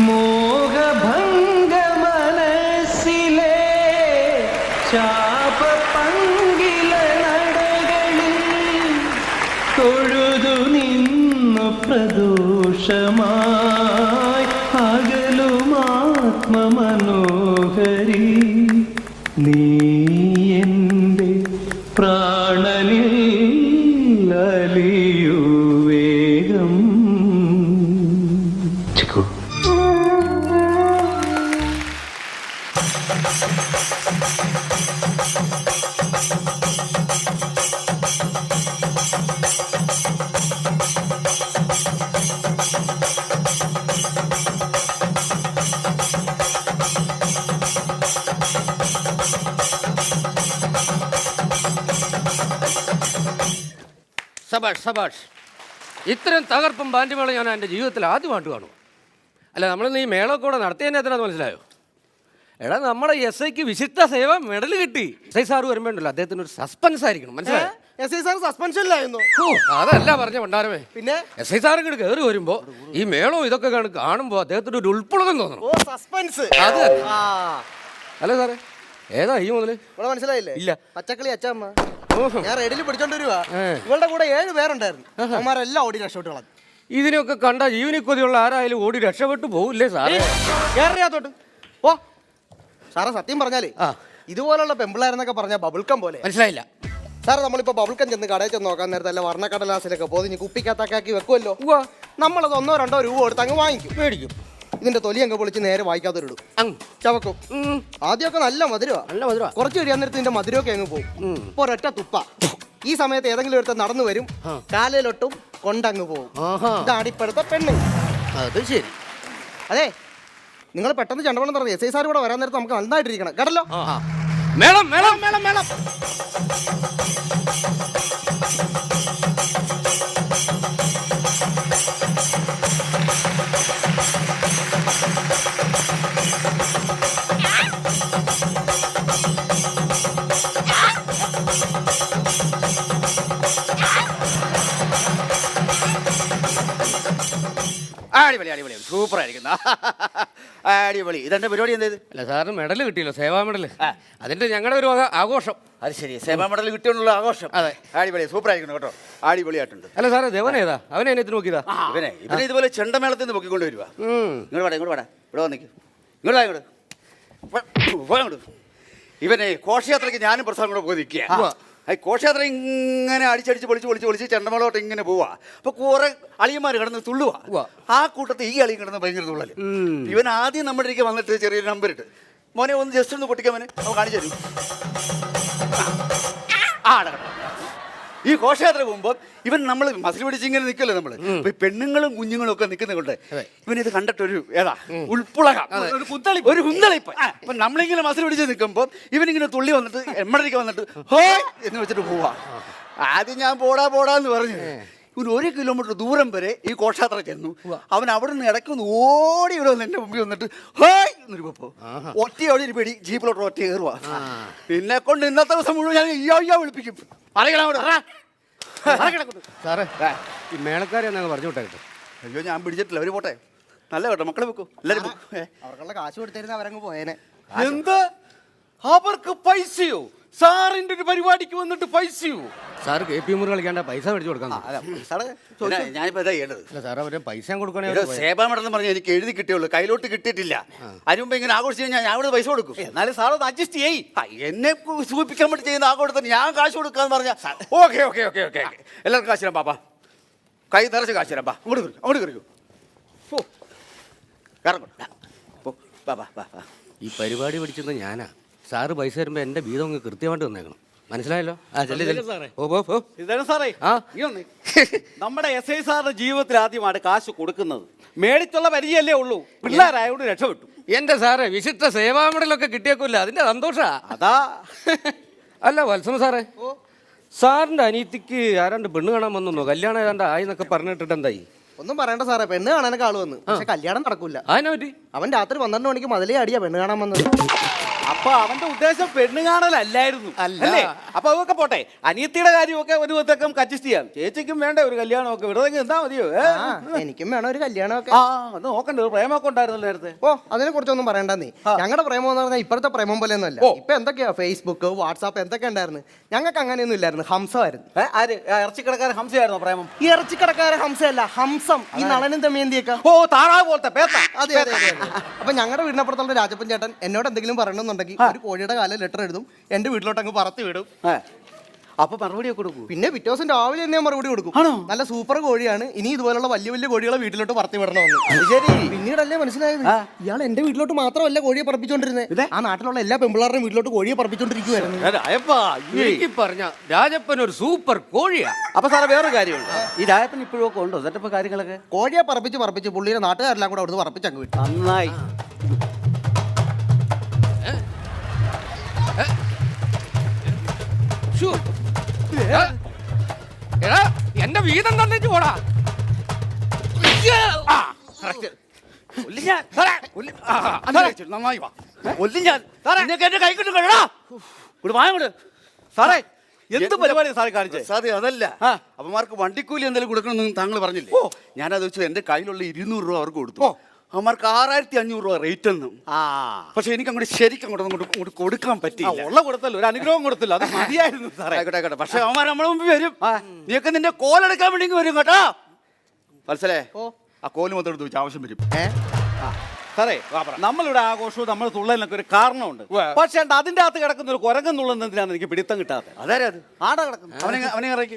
മോഹഭംഗ മനസ്സിലെ ശാപ പങ്കില നടകളിൽ തൊഴുതു നിന്നു പ്രദോഷമായി അകലുമാത്മമനോഹരി, നീ എൻ്റെ പ്രാണനിൽ അലിയൂ വേഗം. സബാഷ് സബാഷ്. ഇത്രയും തകർപ്പും ബാൻഡുമേളം ഞാൻ എൻ്റെ ജീവിതത്തിൽ ആദ്യമായിട്ട് കാണും. അല്ല, നമ്മളിന്ന് ഈ മേളമൊക്കെ കൂടെ നടത്തിയതിനെ എത്രയാണെന്ന് മനസ്സിലായോ? എടാ, നമ്മുടെ SIക്ക് വിശിഷ്ട സേവ മെഡൽ കിട്ടി. SI സാറ് വരുമ്പോണ്ടല്ലോ അദ്ദേഹത്തിന് ഒരു സസ്പെൻസ് ആയിരിക്കണം, മനസ്സിലായോ? SI സാർ സസ്പെൻഷനിലായിരുന്നു. അതല്ല പറഞ്ഞ പണ്ടാരമേ. പിന്നെ SI സാർ ഇങ്ങോട്ട് കയറി വരുമ്പോ ഈ മേളവും ഇതൊക്കെ കാണുമ്പോ അദ്ദേഹത്തിന് ഒരു ഉൾപ്പുളകം തോന്നണം. ഓ, സസ്പെൻസ്. അത് അല്ലേ സാറേ? ഏതാ ഈ മുതല്? ഇവിടെ മനസ്സിലായില്ലേ? ഇല്ല. പച്ചക്കളി അച്ഛമ്മ ഞാൻ റെഡിയിൽ പിടിച്ചോണ്ട് വരുവാ. ഇവളുടെ കൂടെ 7 പേരുണ്ടായിരുന്നു. അവന്മാരെല്ലാം ഓടി രക്ഷപ്പെട്ടു കളഞ്ഞു. ഇതിനൊക്കെ കണ്ട ജീവനി കൊതിയുള്ള ആരായാലും ഓടി രക്ഷപ്പെട്ടു പോകില്ലേ സാറേ? കേറിയാത്തോട്ട് ഓ സാറേ, സത്യം പറഞ്ഞാലേ ഇതുപോലുള്ള പെമ്പിളാരെന്നൊക്കെ പറഞ്ഞാൽ ബബിൾക്കം പോലെ. മനസ്സിലായില്ല സാറേ? നമ്മളിപ്പോ ബബിൾക്കം ചെന്ന് കടയിൽ ചെന്ന് നോക്കാൻ നേരത്തെ അല്ല വർണ്ണക്കടലാസിലൊക്കെ പോതിഞ്ഞ് കുപ്പിക്കകത്താക്കി വെക്കുമല്ലോ. നമ്മളത് 1-2 രൂപ കൊടുത്ത് അങ്ങ് വാങ്ങിക്കും, മേടിക്കും. ഇതിന്റെ തൊലി അങ്ങ് പൊളിച്ച് നേരെ വായിക്കാത്തൊരിടും, ചവക്കും. ആദ്യമൊക്കെ നല്ല മധുരമാ, കുറച്ച് കഴിയാൻ നേരത്തെ ഇതിന്റെ മധുരമൊക്കെ അങ്ങ് പോകും. ഇപ്പൊ ഒരൊറ്റ തുപ്പ. ഈ സമയത്ത് ഏതെങ്കിലും ഒരുത്ത നടന്നു വരും, കാലയിലൊട്ടും കൊണ്ടങ്ങ് പോകും. ഇതാണ് ഇപ്പോഴത്തെ പെണ്ണ്. അത് ശരി. അതെ നിങ്ങൾ പെട്ടെന്ന് ചണ്ടവളം തുടങ്ങി SI സാർ കൂടെ വരാൻ നേരത്ത് നമുക്ക് നന്നായിട്ടിരിക്കണം കേട്ടല്ലോ. മേളം മേളം മേളം മേളം. അടിപൊളി അടിപൊളി സൂപ്പർ ആയിരിക്കുന്നു. അടിപൊളി. ഇതെന്റെ പരിപാടി എന്തേത്? അല്ല സാറിന് മെഡൽ കിട്ടിയല്ലോ, സേവാ മെഡൽ. അതിന്റെ ഞങ്ങളുടെ ഒരു ആഘോഷം. അത് ശരി, സേവാ മെഡൽ കിട്ടിയുള്ള ആഘോഷം. അതെ, അടിപൊളി സൂപ്പർ ആയിരിക്കുന്നു കേട്ടോ, അടിപൊളിയായിട്ടുണ്ട്. അല്ല സാറേ ദേവനേതാ? അവനെ എന്നെ നോക്കിയതാ. ഇവനെ ഇതുപോലെ ചെണ്ടമേളത്തിൽ നിന്ന് പൊക്കിക്കൊണ്ട് വരുവാ. ഇങ്ങോട്ട് വാടാ ഇങ്ങോട്ട് വാടാ, ഇവിടെ വന്നിക്ക്. ഇങ്ങോട്ട് ഇവനെ ഘോഷയാത്രയ്ക്ക് ഞാനും പ്രസാദം കൂടെ പോയി നിൽക്കുക. ഘോഷയാത്ര ഇങ്ങനെ അടിച്ചടിച്ച് പൊളിച്ച് ചെണ്ടമേളോട്ട് ഇങ്ങനെ പോവാ. അപ്പൊ കുറെ അളിയന്മാർ കിടന്ന് തുള്ളുവാ. ആ കൂട്ടത്തിൽ ഈ അളിയും കിടന്ന് ഭയങ്കര തുള്ളല്. ഇവൻ ആദ്യം നമ്മുടെ ഇടയ്ക്ക് വന്നിട്ട് ചെറിയൊരു നമ്പർ ഇട്ട്, മോനെ ഒന്ന് ജസ്റ്റ് ഒന്ന് പൊട്ടിക്കാൻ മോനെ അവൻ കാണിച്ചു തരും. ഈ ഘോഷയാത്ര പോകുമ്പോൾ ഇവൻ നമ്മൾ മസിൽ പിടിച്ച് ഇങ്ങനെ നിൽക്കല്ലോ നമ്മള്. പെണ്ണുങ്ങളും കുഞ്ഞുങ്ങളും ഒക്കെ നിൽക്കുന്ന കൊണ്ട് ഇവനിത് കണ്ടിട്ടൊരു ഏതാ ഉൾപ്പുളക ഒരു കുന്തളിപ്പ്. അപ്പൊ നമ്മളിങ്ങനെ മസിൽ പിടിച്ച് നിൽക്കുമ്പോൾ ഇവനിങ്ങനെ തുള്ളി വന്നിട്ട് എമ്മടേക്ക് വന്നിട്ട് ഹോയ് എന്ന് വെച്ചിട്ട് പോവാ. ആദ്യം ഞാൻ പോടാന്ന് പറഞ്ഞു. ഇവൻ 1 കിലോമീറ്റർ ദൂരം വരെ ഈ ഘോഷയാത്ര ചെന്നു. അവൻ അവിടെ നിന്ന് ഇടയ്ക്കൊന്ന് ഓടി ഇവിടെ വന്ന് എന്റെ മുമ്പിൽ വന്നിട്ട് ഹോയ് എന്നൊരു പോ ഒറ്റയോടെ ഒരു പേടി ജീപ്പിലോട്ട് ഒറ്റ കയറുവാ. പിന്നെ കൊണ്ട് ഇന്നത്തെ ദിവസം മുഴുവൻ ഞാൻ അയ്യോ വിളിപ്പിക്കും. സാറേ ഈ മേളക്കാരെ എന്നങ്ങ് പറഞ്ഞു വിട്ടേട്ടോ. അയ്യോ ഞാൻ പിടിച്ചിട്ടില്ല, അവര് പോട്ടെ. നല്ല കേട്ടോ, മക്കളെ വെക്കൂ എല്ലാവരും. അവർക്കുള്ള കാശ് കൊടുത്തിരുന്ന അവരങ്ങ് പോയേനെ. എന്ത് അവർക്ക് പൈസയോ? സാറിന്റെ ഒരു പരിപാടിക്ക് വന്നിട്ട് പൈസയോ? സാർ KP മുറി കളിക്കാണ്ട പൈസ മേടിച്ചു കൊടുക്കാൻ. ഞാനിപ്പോ എന്താ ചെയ്യേണ്ടത്? അല്ല സാർ അവരെ പൈസ കൊടുക്കണേ. സേവാ മെഡൽ പറഞ്ഞാൽ എനിക്ക് എഴുതി കിട്ടിയുള്ളൂ, കയ്യിലോട്ട് കിട്ടിയിട്ടില്ല. അതിന് മുമ്പ് ഇങ്ങനെ ആഘോഷിച്ച് ഞാൻ അവിടെ പൈസ കൊടുക്കും. എന്നാലും സാറൊന്ന് അഡ്ജസ്റ്റ് ചെയ്യ്. എന്നെ സൂചിപ്പിക്കാൻ വേണ്ടി ചെയ്യുന്ന ആഘോഷത്തിന് ഞാൻ കാശ് കൊടുക്കാന്ന് പറഞ്ഞാൽ ഓക്കെ ഓക്കെ ഓക്കെ ഓക്കെ എല്ലാവർക്കും കാശ് തരാം പാപ്പാ, കൈ നിറച്ച് കാശ് തരാം. അങ്ങോട്ട് കറിക്കൂ ഈ പരിപാടി പിടിച്ചത് ഞാനാ. സാറ് പൈസ തരുമ്പോ എന്റെ വീതം അങ്ങ് കൃത്യമായിട്ട് വന്നേക്കണം, മനസ്സിലായല്ലോ? ഇതാണ് സാറേ നമ്മുടെ SI സാറിന്റെ ജീവിതത്തിൽ ആദ്യമായിട്ട് കാശ് കൊടുക്കുന്നത്. മേടിച്ചുള്ള പരിചയമല്ലേ ഉള്ളൂ, പിള്ളേരായോട് രക്ഷപ്പെട്ടു. എന്റെ സാറേ വിശിഷ്ട സേവാ മെഡലൊക്കെ കിട്ടിയേക്കില്ല, അതിന്റെ സന്തോഷാ. അതാ അല്ല വത്സമ സാറേ, സാറിന്റെ അനിയത്തിക്ക് ആരാണ്ട് പെണ്ണ് കാണാൻ വന്നു, കല്യാണം ഏതാണ്ട് ആയിന്നൊക്കെ പറഞ്ഞിട്ടിട്ട് എന്തായി? ഒന്നും പറയണ്ട സാറേ, പെണ്ണ് കാണാനൊക്കെ ആള് വന്ന്, പക്ഷെ കല്യാണം നടക്കൂല. അതിനെ പറ്റി അവൻ രാത്രി 12 മണിക്ക് മതിലേ അടിയാ പെണ്ണ് കാണാൻ വന്നത്. അപ്പൊ അവന്റെ ഉദ്ദേശം പെണ്ണ് കാണലല്ലായിരുന്നു അല്ലേ? അപ്പൊ അതൊക്കെ പോട്ടെ, അനിയത്തിയുടെ കാര്യമൊക്കെ ഒരു വിധത്തേക്കും അഡ്ജസ്റ്റ് ചെയ്യാം. ചേച്ചിക്കും വേണ്ട ഒരു കല്യാണമൊക്കെ, വെറുതെ എന്താ മതിയോ? എനിക്കും വേണം ഒരു കല്യാണമൊക്കെ. അത് നോക്കണ്ട, ഒരു പ്രേമൊക്കെ ഉണ്ടായിരുന്നല്ലോ നേരത്തെ. ഓ അതിനെ കുറിച്ചൊന്നും പറയണ്ട നീ. ഞങ്ങളുടെ പ്രേമം എന്ന് പറഞ്ഞാൽ ഇപ്പോഴത്തെ പ്രേമം പോലെ ഒന്നുമല്ല. ഇപ്പൊ എന്തൊക്കെയാ ഫേസ്ബുക്ക് വാട്സാപ്പ് എന്തൊക്കെ ഉണ്ടായിരുന്നു. ഞങ്ങൾക്ക് അങ്ങനെയൊന്നും ഇല്ലായിരുന്നു, ഹംസമായിരുന്നു. ആര് ഇറച്ചിക്കടക്കാരൻ ഹംസയായിരുന്നോ പ്രേമം? ഈ ഇറച്ചിക്കടക്കാരൻ ഹംസയല്ല, ഹംസം. ഈ നളനും ദമയന്തിയൊക്കെ. ഓ താറാവ് പോലത്തെ പേത്ത. അതെ അതെ അതെ. അപ്പൊ ഞങ്ങളുടെ വീടിനപ്പുറത്തുള്ള രാജപ്പൻ ചേട്ടൻ എന്നോട് എന്തെങ്കിലും പറയണമെന്നുണ്ടെങ്കിൽ ഒരു കോഴിയുടെ കാലം ലെറ്റർ എഴുതും, എന്റെ വീട്ടിലോട്ട് അങ്ങ് പറത്തി വിടും. അപ്പൊ മറുപടിയൊക്കെ കൊടുക്കും. പിന്നെ പിറ്റേ ദിവസം രാവിലെ തന്നെ മറുപടി കൊടുക്കും. നല്ല സൂപ്പർ കോഴിയാണ്, ഇനി ഇതുപോലുള്ള വലിയ വലിയ കോഴികളെ വീട്ടിലോട്ട് പറത്തി വിടണമെന്ന്. ശരി, പിന്നീടല്ലേ മനസ്സിലായത് ഇയാൾ എന്റെ വീട്ടിലോട്ട് മാത്രമല്ല കോഴിയെ പറപ്പിച്ചോണ്ടിരുന്നത്, ആ നാട്ടിലുള്ള എല്ലാ പെമ്പിള്ളാരുടെയും വീട്ടിലോട്ട് കോഴിയെ പറപ്പിച്ചോണ്ടിരിക്കുവായിരുന്നു. എനിക്ക് പറഞ്ഞ രാജപ്പൻ ഒരു സൂപ്പർ കോഴിയാ. അപ്പൊ സാറേ വേറൊരു കാര്യമുണ്ട്, ഈ രാജപ്പൻ ഇപ്പോഴും ഒക്കെ ഉണ്ടോ സെറ്റപ്പ് കാര്യങ്ങളൊക്കെ? കോഴിയെ പറപ്പിച്ച് പുള്ളിയുടെ നാട്ടുകാരെല്ലാം കൂടെ അവിടുന്ന് പറപ്പിച്ച് അങ്ങ് വിട്ടു. നന്നായി. എന്റെ വീതം തന്നേച്ചു പോടാ. സാറേ എന്ത് പരിപാടിയാണ് സാറേ കാണിച്ചത്? സാറേ അതല്ല, അവന്മാർക്ക് വണ്ടിക്കൂലി എന്തെങ്കിലും കൊടുക്കണമെന്ന് താങ്കൾ പറഞ്ഞില്ലേ? ഞാനത് വെച്ചു എന്റെ കയ്യിലുള്ള 200 രൂപ അവർക്ക് കൊടുത്തു. അവന്മാർക്ക് 6500 രൂപ റേറ്റ് ഒന്നും. പക്ഷെ എനിക്ക് അങ്ങോട്ട് ശരിക്കും അങ്ങോട്ട് കൊടുക്കാൻ പറ്റില്ല. ഉള്ള കൊടുത്തല്ലോ, ഒരു അനുഗ്രഹം കൊടുത്തില്ല, അത് മതിയായിരുന്നു സാറേ. ആയിക്കോട്ടെ, പക്ഷെ അവന്മാർ നമ്മളെ മുമ്പിൽ വരും. നീയൊക്കെ നിന്റെ കോലെടുക്കാൻ വേണ്ടി വരും കേട്ടോ. മനസ്സിലേ? ആ കോല് മൊത്തം എടുത്ത് വെച്ച് ആവശ്യം വരും. സാറേ നമ്മളിവിടെ ആഘോഷവും നമ്മൾ തുള്ളലിനൊക്കെ ഒരു കാരണമുണ്ട്. പക്ഷേ അതിന്റെ അകത്ത് കിടക്കുന്ന ഒരു കുരങ്ങൻ തുള്ളുന്നതിനാണ് എനിക്ക് പിടിത്തം കിട്ടാത്തത്. അതായത് അത് ആടാ കിടക്കുന്നു. അവനെ ഇറക്കി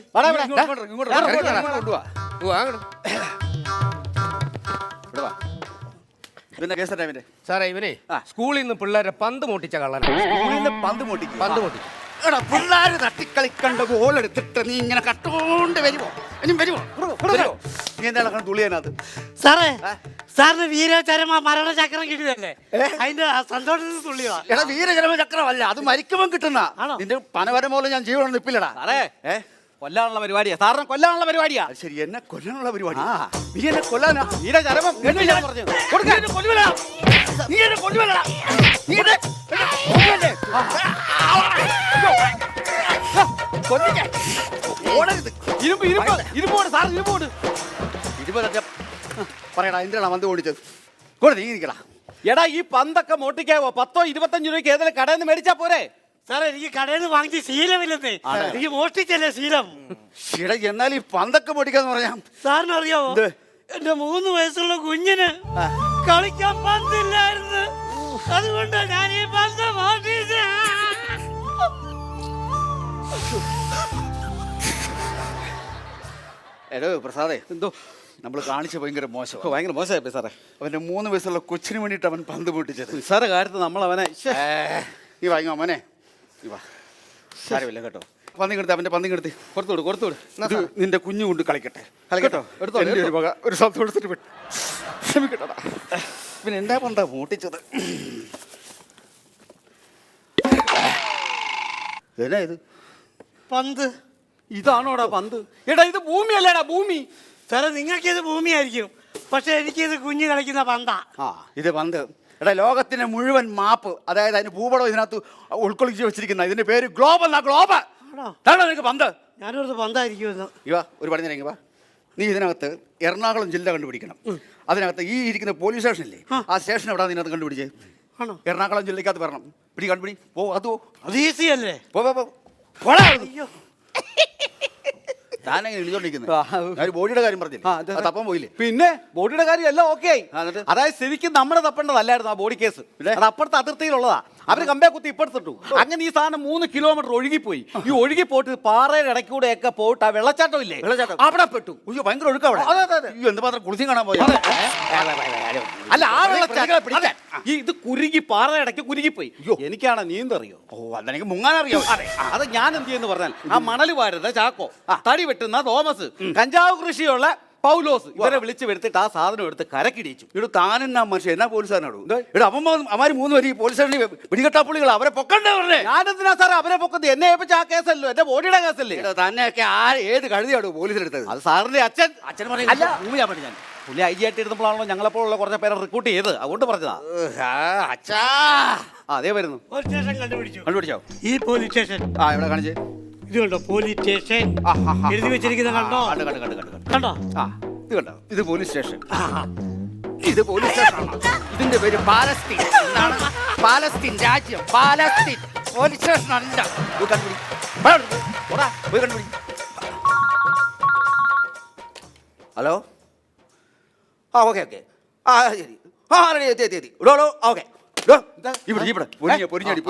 പിന്നെ കേസ് ടൈമിന്റെ സാറേ ഇവനെ സ്കൂളിൽ നിന്ന് പിള്ളേരെ പന്ത് മോട്ടിച്ച കള്ളനാണ്. പന്ത് മോട്ടിക്കും. എടാ പിള്ളേര് തട്ടിക്കളിക്കണ്ട ഗോൾ എടുത്തിട്ട് നീ ഇങ്ങനെ കട്ടോണ്ട് വരുമോ? നീ എന്താണ് തുള്ളിയതിനകത്ത്? സാറേ സാറിന് വീരചരമ മരണചക്രം കിട്ടിയതല്ലേ? അതിന്റെ സന്തോഷത്തിൽ തുള്ളിയോ? എടാ വീരചരമ ചക്രമല്ല, അത് മരിക്കുമ്പോൾ കിട്ടുന്ന. നിന്റെ പനവരം പോലെ ഞാൻ ജീവനം നിപ്പില്ലടാ. കൊല്ലാനുള്ള പരിപാടിയാ, സാറിനെ കൊല്ലാനുള്ള പരിപാടിയാ. ശരി, എന്നെ കൊല്ലാനുള്ള പരിപാടി. നീ എന്നെ കൊല്ലാനാ? വീരചരമം നീ എന്നെ കൊല്ലുവല്ലടാ. നീ എന്നെ കൊല്ലുവല്ലടാ. നീ എന്നെ കൊല്ലല്ലേ? കൊല്ലിക്കാൻ ഓടരുത്. ഇരുമ്പ് ഇരുമ്പ് ഇരുമ്പോട് സാർ, ഇരുമ്പോട്. പറയടാ, എന്തിനാണ് പന്ത് ഓടിച്ചത്? കൂടെ നീ ഇരിക്കടാ. എടാ, ഈ പന്തൊക്കെ മോട്ടിക്കാവോ? 10-25 രൂപയ്ക്ക് ഏതെങ്കിലും കടയിൽ നിന്ന് മേടിച്ചാ പോരെ? സാറേ, എനിക്ക് കടയിൽ നിന്ന് വാങ്ങിച്ച ശീലമില്ലെന്നേ. എനിക്ക് മോഷ്ടിച്ചല്ലേ ശീലം. എന്നാൽ ഈ പന്തൊക്കെ പൊടിക്കാന്ന് പറയാം. സാറിന് അറിയാവോ, എന്റെ 3 വയസ്സുള്ള കുഞ്ഞിന് കളിക്കാൻ പന്തില്ലായിരുന്നു. അതുകൊണ്ട് ഞാൻ ഈ പന്ത് മോഷ്ടിച്ച. എടോ പ്രസാദേ, എന്തോ നമ്മൾ കാണിച്ച ഭയങ്കര മോശം. ഭയങ്കര മോശമായി സാറേ. അവന്റെ 3 വയസ്സുള്ള കൊച്ചിന് വേണ്ടിയിട്ട് അവൻ പന്ത് പൊട്ടിച്ചത്. സാറ് കാര്യത്തിൽ നമ്മൾ അവനെ നീ വാങ്ങിയോ മോനെ? നീ വാ, സാരമില്ല കേട്ടോ. പന്തി കിടത്തി, അവന്റെ പന്തി കിടത്തി കൊടുത്തുവിട്. നിന്റെ കുഞ്ഞു കൊണ്ട് കളിക്കട്ടെ കേട്ടോ. ഒരു സ്ഥലത്ത് കൊടുത്തിട്ട് വിട്ടു. ക്ഷമിക്കട്ടോടാ. പിന്നെ എന്താ പന്താ മൂട്ടിച്ചത്? എന്നാ ഇത്? പന്ത്. ഇതാണോടാ പന്ത്? എടാ, ഇത് ഭൂമിയല്ലേടാ, ഭൂമി. സാറേ, നിങ്ങൾക്കിത് ഭൂമിയായിരിക്കും, പക്ഷെ എനിക്കിത് കുഞ്ഞ് കളിക്കുന്ന പന്താ. ഇത് പന്ത്. എടാ, ലോകത്തിന്റെ മുഴുവൻ മാപ്പ്, അതായത് അതിന് ഭൂപടം ഇതിനകത്ത് ഉൾക്കൊള്ളിച്ച് വെച്ചിരിക്കുന്ന ഇതിന്റെ പേര് ഗ്ലോബ് എന്നാ. ഗ്ലോബ് നിനക്ക് പന്ത്. ഞാനൊരു പന്തായിരിക്കുമെന്ന്. ഇവ ഒരു പണി തരാം. വാ, നീ ഇതിനകത്ത് എറണാകുളം ജില്ല കണ്ടുപിടിക്കണം. അതിനകത്ത് ഈ ഇരിക്കുന്ന പോലീസ് സ്റ്റേഷനില്ലേ, ആ സ്റ്റേഷൻ എവിടെ ഇതിനകത്ത് കണ്ടുപിടിച്ചേ? എറണാകുളം ജില്ലക്കകത്ത് വരണം. കണ്ടുപിടി. അത് ഈസി അല്ലേ? താനെങ്ങനെ എഴുതിക്കൊണ്ടിരിക്കുന്നത്? ബോഡിയുടെ കാര്യം പറഞ്ഞില്ലേ? തപ്പാൻ പോയില്ലേ? പിന്നെ ബോഡിയുടെ കാര്യം എല്ലാം ഓക്കെ ആയി. അതായത് ശരിക്കും നമ്മുടെ തപ്പേണ്ടതല്ലായിരുന്നു ആ ബോഡി കേസ്. അത് അപ്പുറത്തെ അതിർത്തിയിലുള്ളതാ. അവര് കമ്പേ കുത്തി ഇപ്പുറത്തിട്ടു. അങ്ങനെ ഈ സാധനം 3 കിലോമീറ്റർ ഒഴുകിപ്പോയി. ഈ ഒഴുകി പോയിട്ട് പാറയുടെ ഇടയ്ക്കൂടെയൊക്കെ പോയിട്ട് ആ വെള്ളച്ചാട്ടം ഇല്ലേ, അവിടെ പെട്ടു. ഭയങ്കര ഒഴുക്ക അവിടെ. എന്തുമാത്രം കുളിച്ചും കാണാൻ പോയി. അല്ല, ആ വെള്ളച്ചാട്ടം ഇത് കുരുങ്ങി, പാറയുടെ ഇടയ്ക്ക് കുരുങ്ങിപ്പോയി. എനിക്കാണ് നീന്തറിയോ? അതെനിക്ക് മുങ്ങാനറിയോ? അത് ഞാൻ എന്ത് ചെയ്യുന്നു പറഞ്ഞാൽ, ആ മണല് വാരുന്ന ചാക്കോ, തടി വെട്ടുന്ന തോമസ്, കഞ്ചാവ് കൃഷിയുള്ള പൗലോസ്, ഇവരെ വിളിച്ചു വരുത്തിട്ട് ആ സാധനം എടുത്ത് കരക്കിടിച്ചു. ഇവിടെ താനെന്നാ മനുഷ്യൻ, എന്നാ പോലീസുകാരനാടോ? ഇവിടെ അവന്മാര് 3 പേര് പോലീസ് സ്റ്റേഷനിൽ പിടികെട്ടാപ്പുള്ളികൾ, അവരെ പൊക്കണ്ടേ പറഞ്ഞേ? ഞാനെന്തിനാ സാറേ അവരെ പൊക്കുന്നത്? എന്നെ ഏൽപ്പിച്ച ആ കേസല്ലോ, എന്റെ ബോഡിയുടെ കേസല്ലേ. തന്നെയൊക്കെ ഏത് കഴുതിയാടോ പോലീസിലെടുത്തത്? അത് സാറിന്റെ അച്ഛൻ പറഞ്ഞ ഭൂമിയാ പറ്റി. ഞാൻ പുള്ളി IG ആയിട്ട് ഇരുന്നപ്പോഴാണല്ലോ ഞങ്ങളെപ്പോലുള്ള കുറച്ച് പേരെ റിക്രൂട്ട് ചെയ്ത്, അതുകൊണ്ട് പറഞ്ഞതാ. അതേ വരുന്നു. കണ്ടുപിടിച്ചോ? ഈ പോലീസ് സ്റ്റേഷൻ എവിടെ കാണിച്ചേ? ഇതുണ്ടോ പോലീസ് സ്റ്റേഷൻ എഴുതി വെച്ചിരിക്കുന്ന? കണ്ടോ? കണ്ടോ? ഇത് കണ്ടോ? ഇത് പോലീസ് സ്റ്റേഷൻ. ഇത് പോലീസ് സ്റ്റേഷനാണ്. ഇതിന്റെ പേര് പാലസ്തീൻ. പാലസ്തീൻ രാജ്യം, പാലസ്തീൻ പോലീസ് സ്റ്റേഷനാണ്. കണ്ടുപിടി. ഹലോ. ഓക്കെ ശരി. റെഡി. എത്തി. ഓക്കെ. ഇവിടെ പൊരിഞ്ഞടി.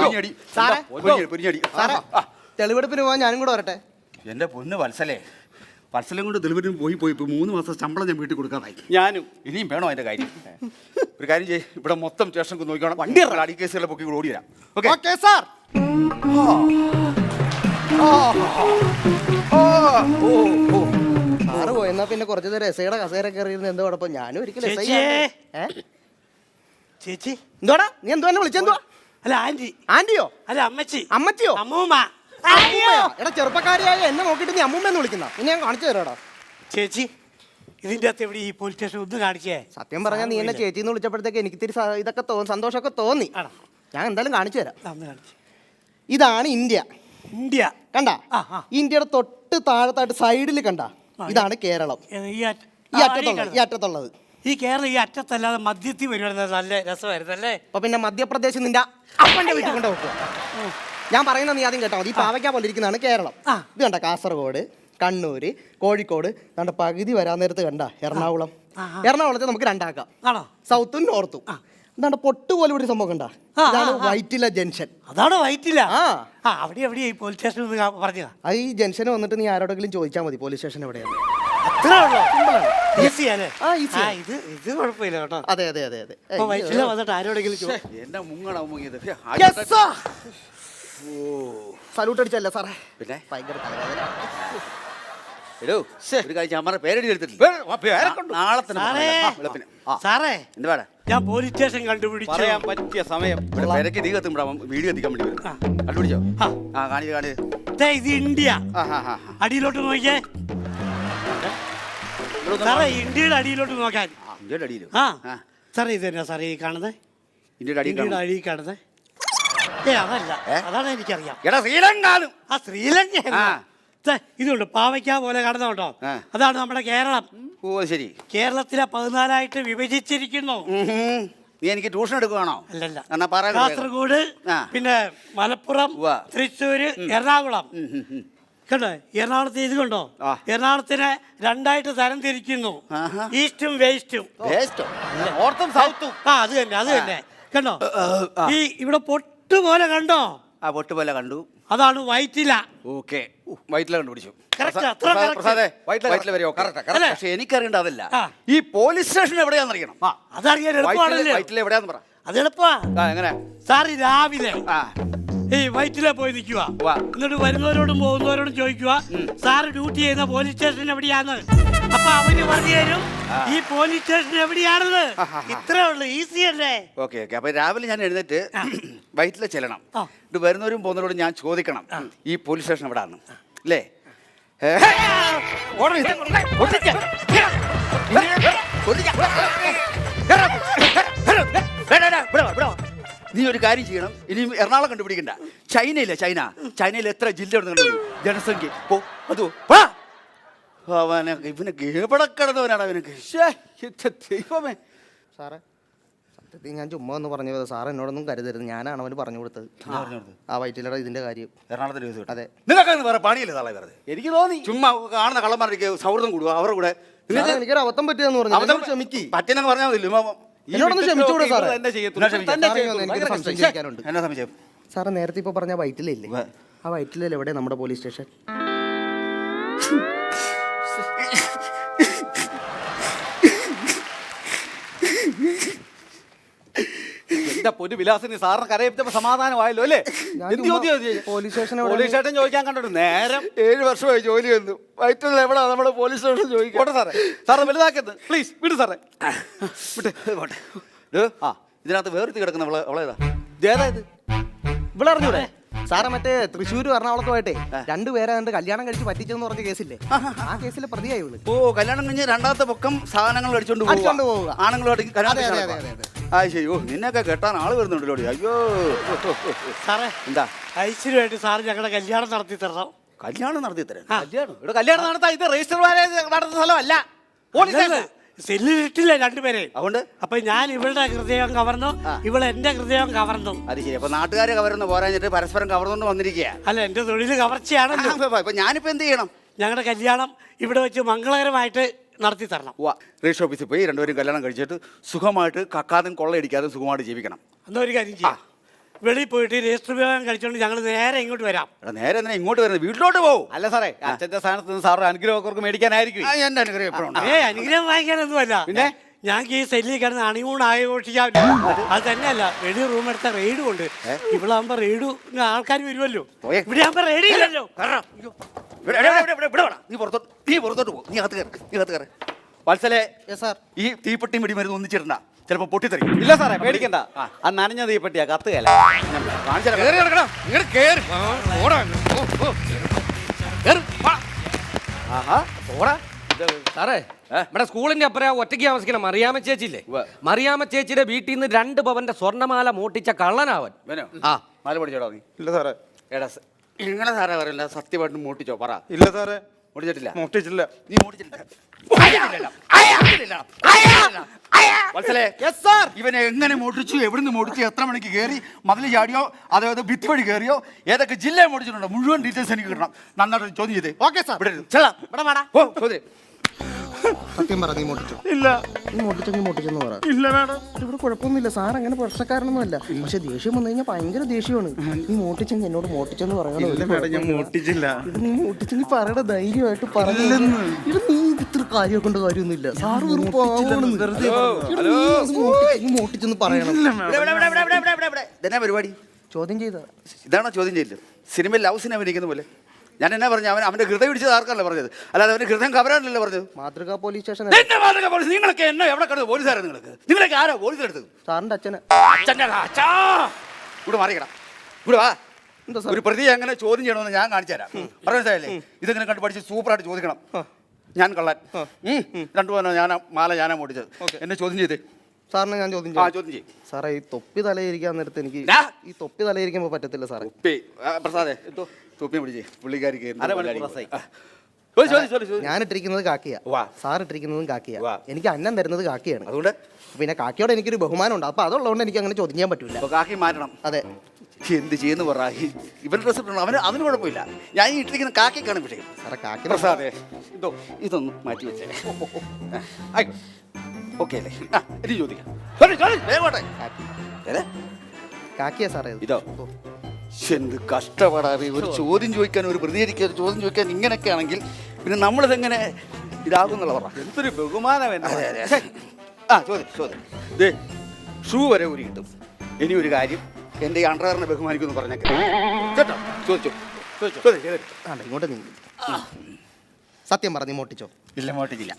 തെളിവെടുപ്പിന് പോകാൻ ഞാനും കൂടെ വരട്ടെ? എന്റെ പൊന്ന് വത്സലേ, വത്സലം കൊണ്ട് തെളിവെടുപ്പിന് പോയി 3 മാസം ശമ്പളം ഞാൻ വീട്ടിൽ കൊടുക്കാതായി. ഞാനും ഇനിയും വേണോ അതിന്റെ കാര്യം? ഒരു കാര്യം ചെയ്യ്, ഇവിടെ മൊത്തം സ്റ്റേഷൻ നോക്കണം. വണ്ടി അടി കേസുകളെ പൊക്കി ഓടി വരാം. Okay sir. സാറ് പോയെന്നാ പിന്നെ കുറച്ചു നേരം എസയുടെ കസേര കയറിയിരുന്ന എന്തോ കുഴപ്പം? ഞാനും ഒരിക്കലും ചേച്ചി. എന്തോടാ നീ എന്തോ എന്നെ വിളിച്ചെന്തോ? അല്ല, ആന്റി. ആന്റിയോ? അല്ല, അമ്മച്ചിയോ? അമ്മൂമ്മ. എടാ, ചെറുപ്പക്കാരിയായ എന്നെ നോക്കിയിട്ട് നീ അമ്മൂമ്മന്ന് വിളിക്കുന്ന? ഇനി ഞാൻ കാണിച്ചു തരാടാ. ചേച്ചി, ഇതിന്റെ അകത്ത് എവിടെ ഈ പോലീസ് സ്റ്റേഷൻ ഒന്ന് കാണിച്ചേ? സത്യം പറഞ്ഞാൽ നീ എന്നെ ചേച്ചിന്ന് വിളിച്ചപ്പോഴത്തേക്ക് എനിക്ക് ഇത്തിരി ഇതൊക്കെ സന്തോഷമൊക്കെ തോന്നി. ഞാൻ എന്തായാലും കാണിച്ചു തരാം. ഇതാണ് ഇന്ത്യ. കണ്ട? ഇന്ത്യയുടെ തൊട്ട് താഴത്തായിട്ട് സൈഡിൽ കണ്ട? ഇതാണ് കേരളം. ഈ അറ്റത്തുള്ളത്. ഈ കേരളം ഈ അറ്റത്തല്ലാതെ മധ്യത്തിൽ വരുവായിരുന്നു, നല്ല രസമായിരുന്നു അല്ലേ? അപ്പൊ പിന്നെ മധ്യപ്രദേശ് നിന്റെ അപ്പന്റെ വീട്ടിൽ കൊണ്ട് വെക്കുക. ഞാൻ പറയുന്നത് നീ ആദ്യം കേട്ടോ. ഈ പാവയ്ക്ക പോലെ ഇരിക്കുന്നതാണ് കേരളം. ഇത് കണ്ട? കാസർഗോഡ്, കണ്ണൂര്, കോഴിക്കോട്, നമ്മുടെ പകുതി വരാൻ നേരത്ത് കണ്ട എറണാകുളം. എറണാകുളത്തെ നമുക്ക് രണ്ടാക്കാം, സൗത്തും നോർത്തും. എന്താണ് പൊട്ട് പോലെ ഒരു സംഭവം കണ്ട? ഇതാണ് വൈറ്റില ജംഗ്ഷൻ. അതാണ് വൈറ്റില. അവിടെ എവിടെയാ ഈ പോലീസ് സ്റ്റേഷൻ പറഞ്ഞതാ? ഈ ജംഗ്ഷന് വന്നിട്ട് നീ ആരോടെങ്കിലും ചോദിച്ചാൽ മതി പോലീസ് സ്റ്റേഷൻ എവിടെയാണ്. ഇത് കുഴപ്പമില്ല കേട്ടോ. അതെ. വൈറ്റില വന്നിട്ട് ആരോടെങ്കിലും സല്യൂട്ട് അടിച്ചല്ലേ സാറേ? പിന്നെ ഭയങ്കര തലവേദന. എടോ ഒരു കാഴ്ച അമ്മയുടെ പേരെടി എടുത്തിട്ടില്ല നാളെ തന്നെ സാറേ. പറയാം. ആ, വെളുപ്പിന്. ആ, സാറേ എന്ത് വേണം ഞാൻ പോലീസ് സ്റ്റേഷൻ കണ്ടുപിടിച്ചു. പറയാൻ പറ്റിയ സമയം ഇവിടെ പെരക്ക് തീ കത്തുമ്പോഴാ വീഡിയോ എത്തിക്കാൻ വേണ്ടി വരും കണ്ടുപിടിച്ചോ ആ കാണിച്ച് ദേ, ഇത് ഇന്ത്യ. അടിയിലോട്ട് നോക്കിയേ സാറേ, ഇന്ത്യയുടെ അടിയിലോട്ട് നോക്കാൻ. ഇന്ത്യയുടെ അടിയിലോ ആ സാറേ, ഇത് തന്നെ സാറേ ഈ കാണുന്നത് ഇന്ത്യയുടെ അടിയിൽ ഇന്ത്യയുടെ അടിയിൽ കാണുന്നത്. അതല്ല, അതാണ് എനിക്കറിയാം. എടാ ശ്രീലങ്ക ആ ശ്രീലങ്ക ഇതുണ്ട് പാവയ്ക്ക പോലെ കാണുന്നുണ്ടോ? അതാണ് നമ്മുടെ കേരളം. ഓ ശരി. കേരളത്തിലെ 14ആയിട്ട് വിഭജിച്ചിരിക്കുന്നു. നീ എനിക്ക് ട്യൂഷൻ എടുക്കുവാണോ? അല്ലല്ല, എന്നാ പറയാൻ കാസർഗോഡ്, പിന്നെ മലപ്പുറം, തൃശ്ശൂര്, എറണാകുളം. കണ്ടോ എറണാകുളത്ത് ഇത് കണ്ടോ? എറണാകുളത്തിനെ 2ആയിട്ട് തരം തിരിക്കുന്നു, ഈസ്റ്റും വെസ്റ്റും. നോർത്തും സൗത്തും. ആ അത് തന്നെ കണ്ടോ? ഈ ഇവിടെ പൊട്ട് പോലെ കണ്ടോ? ആ പൊട്ട് പോലെ കണ്ടു. അതാണ് വൈറ്റില. ഓക്കെ, വൈറ്റില കണ്ടുപിടിച്ചു. പക്ഷെ എനിക്കറിയണ്ട അതല്ല, ഈ പോലീസ് സ്റ്റേഷൻ എവിടെയാണെന്നറിയണം. അതറിയാൻ എളുപ്പമാണല്ലോ. വൈറ്റില എവിടെയാന്ന് പറ. അത് എളുപ്പാ. എങ്ങനെ സാറി രാവിലെ ഈ വൈറ്റിലെ പോയി നിൽക്കുക, എന്നിട്ട് വരുന്നവരോടും പോകുന്നവരോടും ചോദിക്കുക സാറ് ഡ്യൂട്ടി ചെയ്യുന്ന പോലീസ് സ്റ്റേഷൻ എവിടെയാന്ന്. അപ്പൊ അവര് പറഞ്ഞു തരും ഈ പോലീസ് സ്റ്റേഷൻ എവിടെയാണെന്ന്. ഇത്രേ ഉള്ളു, ഈസി അല്ലേ? Okay okay. അപ്പൊ രാവിലെ ഞാൻ എഴുന്നേറ്റ് വൈറ്റില ചെല്ലണം. ഇത് വരുന്നവരും പോകുന്നവരോടും ഞാൻ ചോദിക്കണം ഈ പോലീസ് സ്റ്റേഷൻ എവിടെയാണ് അല്ലേ? നീ ഒരു കാര്യം ചെയ്യണം, ഇനി എറണാകുളം കണ്ടുപിടിക്കണ്ട. ചൈനയിൽ എത്ര ജില്ല ജനസംഖ്യ അതോ അവനൊക്കെ ഇവനൊക്കെ എവിടെ കിടന്നവനാണ് അവനൊക്കെ. ദൈവമേ സാറേ, സത്യത്തിൽ ഞാൻ ചുമ്മാ ഒന്ന് പറഞ്ഞു പോയത്. സാർ എന്നോടൊന്നും കരുതരുത്, ഞാനാണ് അവന് പറഞ്ഞു കൊടുത്തത്. ആ വൈറ്റിലയുടെ ഇതിന്റെ കാര്യം എറണാകുളത്തിന്. അതെ, നിങ്ങൾക്കൊന്നും വേറെ പണിയില്ല നാളെ വെറുതെ. എനിക്ക് തോന്നി ചുമ്മാ കാണുന്ന കള്ളന്മാർക്ക് സൗഹൃദം കൂടുക അവരുടെ കൂടെ. എനിക്കൊരു അബദ്ധം പറ്റിയെന്ന് പറഞ്ഞു, ക്ഷമിക്ക്. പറ്റെന്ന് പറഞ്ഞാൽ മതില്ലോ. എന്നോടൊന്ന് ക്ഷമിച്ചൂടെ സാറേ? എനിക്കൊരു സംശയം ചോദിക്കാനുണ്ട്. എന്നാ സംശയം? സാറ് നേരത്തെ ഇപ്പൊ പറഞ്ഞ വൈറ്റിലയില്ലേ, ആ വൈറ്റിലയിൽ എവിടെ നമ്മുടെ പോലീസ് സ്റ്റേഷൻ? എന്റെ പൊന്നു വിലാസിനി സാറിന് കരയിച്ചപ്പോ സമാധാനമായല്ലോ അല്ലേ? പോലീസ് സ്റ്റേഷൻ ചോദിക്കാൻ കണ്ടു നേരം 7 വർഷമായി ജോലി വന്നു. വൈറ്റിൽ എവിടാ നമ്മുടെ പോലീസ് സ്റ്റേഷൻ ചോദിക്കട്ടെ സാറേ. സാറ് വലുതാക്കരുത് പ്ലീസ്, വിട് സാറേ. ആ ഇതിനകത്ത് വേർത്തി കിടക്കുന്ന അവളേതാ? ഇതേതായത് ഇവിടെ അറിഞ്ഞൂടെ? സാറെ മറ്റേ തൃശ്ശൂർ എറണാകുളത്തുമായിട്ടേ 2 പേരെ കണ്ട് കല്യാണം കഴിച്ച് പറ്റിച്ചെന്ന് പറഞ്ഞ കേസില്ലേ, ആ കേസിലെ പ്രതിയായി ഇവള്. ഓ, കല്യാണം കഴിഞ്ഞ് രണ്ടാമത്തെ പൊക്കം സാധനങ്ങൾ അടിച്ചോണ്ട് പോവുക ആണുങ്ങളോട്. ആ ശരിയോ, നിന്നൊക്കെ കെട്ടാൻ ആള് വരുന്നുണ്ടല്ലോ. അയ്യോ സാറേ, എന്താ ഐശ്വര്യമായിട്ട് സാറ് ഞങ്ങളുടെ കല്യാണം നടത്തി തരണം. കല്യാണം നടത്തി തരാം? കല്യാണം നടത്താൻ ഇത് രജിസ്റ്റർ നടത്തുന്ന സ്ഥലമല്ല, പോലീസ് സെല്ലിലിട്ടില്ല 2 പേരെ. അതുകൊണ്ട് അപ്പൊ ഞാൻ ഇവളുടെ ഹൃദയം കവർന്നു, ഇവൾ എന്റെ ഹൃദയം കവർന്നു. അത് ശരി. അപ്പൊ നാട്ടുകാരെ കവർന്ന് പോരാഞ്ഞിട്ട് പരസ്പരം കവർന്നുകൊണ്ട് വന്നിരിക്കുക. അല്ല, എന്റെ തൊഴിൽ കവർച്ചയാണല്ലോ. ഇപ്പൊ ഞാനിപ്പോ എന്ത് ചെയ്യണം? ഞങ്ങളുടെ കല്യാണം ഇവിടെ വെച്ച് മംഗളകരമായിട്ട് നടത്തി തരണം. രജിസ്റ്റർ ഓഫീസിൽ പോയി 2 പേരും കല്യാണം കഴിച്ചിട്ട് സുഖമായിട്ട് കക്കാതും കൊള്ളയടിക്കാതെ സുഖമായിട്ട് ജീവിക്കണം. എന്നാ ഒരു കാര്യം ചെയ്യാം, വെളിയിൽ പോയിട്ട് രജിസ്റ്റർ വിവാഹം കഴിച്ചോണ്ട് ഞങ്ങൾ നേരെ ഇങ്ങോട്ട് വരാം. നേരെ എന്തിനാ ഇങ്ങോട്ട് വരുന്നത്? വീട്ടിലോട്ട് പോകും. അല്ല സാറേ, അച്ഛന്റെ സ്ഥാനത്ത് നിന്ന് സാറ് അനുഗ്രഹമൊക്കെ മേടിക്കാനായിരിക്കും. എന്റെ അനുഗ്രഹം എപ്പോഴും. അനുഗ്രഹം വാങ്ങിക്കാനൊന്നുമല്ല, പിന്നെ ഞങ്ങൾക്ക് ഈ സെല്ലിൽ കിടന്ന് അണികൂൺ ആഘോഷിക്കാൻ. അത് തന്നെയല്ല, വെളി റൂം എടുത്ത റെയ്ഡും ഉണ്ട്. ഇവളാകുമ്പോ റെയ്ഡു ആൾക്കാർ വരുമല്ലോ, ഇവിടെ ആകുമ്പോ റെയ്ഡ് ഇല്ലല്ലോ. നീ പുറത്തോട്ട് പോകും, നീ അകത്ത് കയറി. വത്സലെ, ഈ തീപ്പെട്ടി വെടി മരുന്ന് ഒന്നിച്ചിടണ്ട, ചിലപ്പോ പൊട്ടിത്തെറി. ഇല്ല സാറേ, പേടിക്കണ്ട. ആ നനഞ്ഞ തീപ്പെട്ടിയാ, കത്തുകയല്ല. സാറേ, നമ്മുടെ സ്കൂളിന്റെ അപ്പുറം ഒറ്റയ്ക്ക് താമസിക്കണം മറിയാമ്മ ചേച്ചിയില്ലേ? മറിയാമ്മ ചേച്ചിയുടെ വീട്ടിൽ നിന്ന് 2 പവന്റെ സ്വർണ്ണമാല മോട്ടിച്ച കള്ളനാവൻ. മാല പൊടിച്ചോടാ നീ? ഇല്ല സാറേ. എടാ ഇങ്ങനെ സാറേ പറയല്ല, സത്യമായിട്ട് മോട്ടിച്ചോ പറ. ഇല്ല സാറേ, മോട്ടിച്ചിട്ടില്ല. മോട്ടിച്ചില്ല. നീ മോട്ടിച്ചിട്ടില്ല. ഇവനെ എങ്ങനെ മോട്ടിച്ചു, എവിടുന്ന് മോട്ടിച്ചു, എത്ര മണിക്ക് കയറി, മതിൽ ചാടിയോ അതായത് ഭിത്തി വഴി കയറിയോ, ഏതൊക്കെ ജില്ലയെ മോട്ടിച്ചിട്ടുണ്ടോ, മുഴുവൻ ഡീറ്റെയിൽസ് എനിക്ക് കിട്ടണം. നന്നായിട്ട് ചോദ്യം ചെയ്തേ. Okay sir. സത്യം പറ, നീ മോട്ടിച്ചു? ഇല്ല. നീ മോട്ടിച്ചെന്ന് പറ. ഇല്ല മാഡം. ഇവിടെ കുഴപ്പമൊന്നുമില്ല, സാർ അങ്ങനെ പ്രശ്നക്കാരനൊന്നുമല്ല. പക്ഷെ ദേഷ്യം വന്നു കഴിഞ്ഞാൽ ഭയങ്കര ദേഷ്യമാണ്. നീ മോട്ടിച്ചെങ്കിൽ എന്നോട് മോട്ടിച്ചെന്ന് പറയണോ? ഞാൻ മോട്ടിച്ചില്ല. നീ മോട്ടിച്ചെങ്കിൽ പറയണ ധൈര്യമായിട്ട് പറഞ്ഞു. ഇത് നീ ഇത്ര കാര്യം കൊണ്ട് കാര്യമൊന്നുമില്ല. സാറ് വെറും മോട്ടിച്ചെന്ന് പറയണം. ഇതെന്നാ പരിപാടി? ചോദ്യം ചെയ്ത ഇതാണോ ചോദ്യം ചെയ്തത്? സിനിമയിൽ ലവ് സീൻ അഭിനയിക്കുന്ന പോലെ ഞാൻ എന്നാ പറഞ്ഞു? അവന്റെ ഹൃദയം ഇടിച്ചത് ആർക്കല്ല പറഞ്ഞത്, അല്ലാതെ അവന്റെ ഹൃദയം കവരാനല്ലേ പറഞ്ഞത്. മാതൃകാ പോലീസ് സ്റ്റേഷൻ എന്നെ മാതൃക പോലീസ്? നിങ്ങളൊക്കെ എന്നെ എവിടെ കിടന്നത് പോലീസുകാരാണ് നിങ്ങളൊക്കെ ആരാ പോലീസ് എടുത്തത്? സാറിന്റെ അച്ഛന്. അച്ഛൻ്റെ അച്ഛാ ഇവിടെ മാറിക്കടാ, ഇവിടെ വാ. ഒരു പ്രതിയെ എങ്ങനെ ചോദ്യം ചെയ്യണമെന്ന് ഞാൻ കാണിച്ചു തരാം. പറഞ്ഞല്ലേ, ഇതെങ്ങനെ കണ്ടു പഠിച്ച് സൂപ്പറായിട്ട് ചോദിക്കണം. ഞാൻ കള്ളൻ, 2 പവനോ ഞാനാ മോട്ടിച്ചത്. എന്നെ ചോദ്യം ചെയ്തേ. സാറിന് ഞാൻ ചോദ്യം ചെയ്യും. സാറേ, ഈ തൊപ്പി തലയിരിക്കാൻ നേരത്തെ എനിക്ക് ഈ തൊപ്പി തലയിരിക്കുമ്പോൾ പറ്റത്തില്ല സാറേ. പ്രസാദേ, തൊപ്പി പിടിച്ചേ. പുള്ളിക്കാരിക്ക് ഞാൻ ഇട്ടിരിക്കുന്നത് കാക്കിയാ, സാർ ഇട്ടിരിക്കുന്നതും കാക്കിയാ. എനിക്ക് അന്നം തരുന്നത് കാക്കിയാണ്. അതുകൊണ്ട് പിന്നെ കാക്കിയോട് എനിക്കൊരു ബഹുമാനം ഉണ്ട്. അപ്പൊ അതുള്ളതുകൊണ്ട് എനിക്ക് അങ്ങനെ ചോദ്യം ചെയ്യാൻ പറ്റൂല. കാക്കി മാറ്റണം. അതെ. എന്ത് ചെയ്യുന്നു പറ. ഇവൻ ഡ്രസ് ഇട്ടണം, അതിന് കുഴപ്പമില്ല. ഞാൻ ഈ ഇട്ടിരിക്കുന്ന കാക്കിക്കാണ് വിഷയം. സാറേ, കാക്കി പ്രസാദേ, ഇതൊന്ന് മാറ്റി വെച്ചേ. ആയിക്കോട്ടെ, ഓക്കെ അല്ലേ? എനിക്ക് ചോദിക്കാം. കാക്കിയാ സാറേ ഇതോ? എന്ത് കഷ്ടപ്പെടാതെ ഒരു ചോദ്യം ചോദിക്കാൻ, ഒരു പ്രതികരിക്കാൻ, ഒരു ചോദ്യം ചോദിക്കാൻ ഇങ്ങനെയൊക്കെ ആണെങ്കിൽ പിന്നെ നമ്മളിതെങ്ങനെ ഇതാകുന്നുള്ള പറ. എന്തൊരു ബഹുമാനം. ചോദ്യം ദേ, ഷൂ വരെ ഊരി കിട്ടും. ഇനി ഒരു കാര്യം, എൻ്റെ ഈ അണ്ടർവെയറിനെ ബഹുമാനിക്കുമെന്ന് പറഞ്ഞേക്കാം കേട്ടോ. ചോദിച്ചോ. ഇങ്ങോട്ട് നീ സത്യം പറഞ്ഞു മോട്ടിച്ചോ? ഇല്ല, മോട്ടിച്ചില്ല.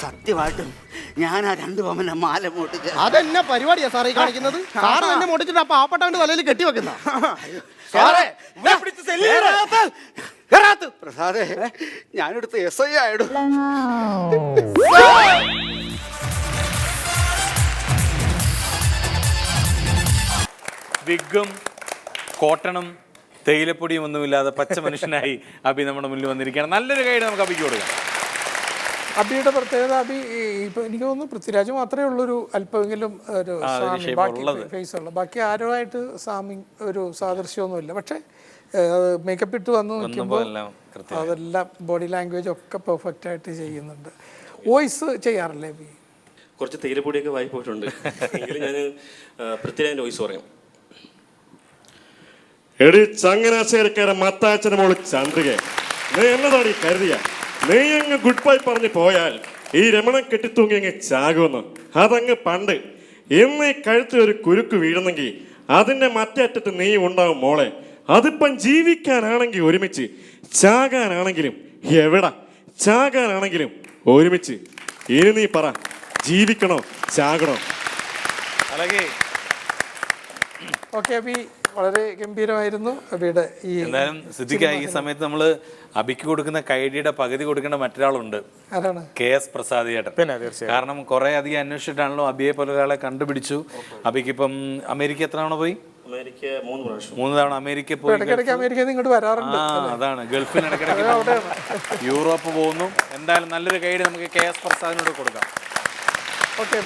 സത്യമായിട്ടും ഞാൻ ആ 2 പവന്റെ മാല മോട്ടിച്ച്. അതെന്നെ പരിപാടിയാ സാറേ കാണിക്കുന്നത്? സാറ് എന്നെ മോട്ടിച്ചിട്ട് ആ പാവപ്പെട്ടവന്റെ തലയിൽ കെട്ടിവെക്കുന്ന. പ്രസാദേ, ഞാനെടുത്ത് SI ആയിടും. വിഗും കോട്ടണും തേയിലപ്പൊടിയും ഒന്നുമില്ലാതെ പച്ച മനുഷ്യനായി അബി നമ്മുടെ മുന്നിൽ വന്നിരിക്കുകയാണ്. നല്ലൊരു ഗൈഡ് നമുക്ക് അബിക്ക് കൊടുക്കാം. അബിയുടെ പ്രത്യേകത, അബി ഇപ്പൊ എനിക്ക് തോന്നുന്നു പൃഥ്വിരാജ് മാത്രമേ ഉള്ളൊരു അല്പമെങ്കിലും ഒരു ഫേസ് ഉള്ളു. ബാക്കി ആരുമായിട്ട് ഒരു സാദൃശ്യമൊന്നുമില്ല. പക്ഷെ മേക്കപ്പ് ഇട്ട് വന്ന് നിൽക്കുമ്പോൾ അതെല്ലാം ബോഡി ലാംഗ്വേജ് ഒക്കെ പെർഫെക്റ്റ് ആയിട്ട് ചെയ്യുന്നുണ്ട്. വോയിസ് ചെയ്യാറില്ലേ അബി? കുറച്ച് തേയിലപ്പൊടിയൊക്കെ വായി പോയിട്ടുണ്ട്. എങ്കിലും ഞാൻ പൃഥ്വിരാജിന്റെ വോയിസ് പറയാം. എടി ചങ്ങനാശ്ശേരിക്കാരൻ മത്താച്ചന മോള് ചന്ദ്രിക, നീ എന്നതാടി കരുതിയ? നീ അങ്ങ് ഗുഡ് ബൈ പറഞ്ഞ് പോയാൽ ഈ രമണൻ കെട്ടിത്തൂങ്ങി അങ്ങ് ചാകുമെന്ന്. അതങ്ങ് പണ്ട്. ഇന്ന് ഈ കഴുത്തിൽ ഒരു കുരുക്ക് വീഴുന്നെങ്കിൽ അതിന്റെ മറ്റേ അറ്റത്ത് നീ ഉണ്ടാവും മോളെ. അതിപ്പം ജീവിക്കാനാണെങ്കിൽ ഒരുമിച്ച്, ചാകാനാണെങ്കിലും എവിടാ, ചാകാനാണെങ്കിലും ഒരുമിച്ച്. ഇനി നീ പറ, ജീവിക്കണോ ചാകണോ? ഓക്കെ അബി, വളരെ ഗംഭീരമായിരുന്നു അബിയുടെ ഈ. എന്തായാലും സിദ്ദിഖ, ഈ സമയത്ത് നമ്മൾ അബിക്ക് കൊടുക്കുന്ന കൈഡിയുടെ പകുതി കൊടുക്കേണ്ട മറ്റൊരാളുണ്ട്. ആരാണ്? KS പ്രസാദ് ചേട്ടൻ. കാരണം കുറെ അധികം അന്വേഷിച്ചിട്ടാണല്ലോ അബിയെ പോലെ ഒരാളെ കണ്ടുപിടിച്ചു. അബിക്ക് ഇപ്പം അമേരിക്ക എത്ര തവണ പോയി? 3 തവണ അമേരിക്ക പോയി. ഇങ്ങോട്ട് വരാറുണ്ട്. അതാണ്, ഗൾഫിൽ ഇടയ്ക്കിടയ്ക്ക് യൂറോപ്പ് പോകുന്നു. എന്തായാലും നല്ലൊരു ഗൈഡ് നമുക്ക് KS പ്രസാദിനോട് കൊടുക്കാം. ഓക്കെ.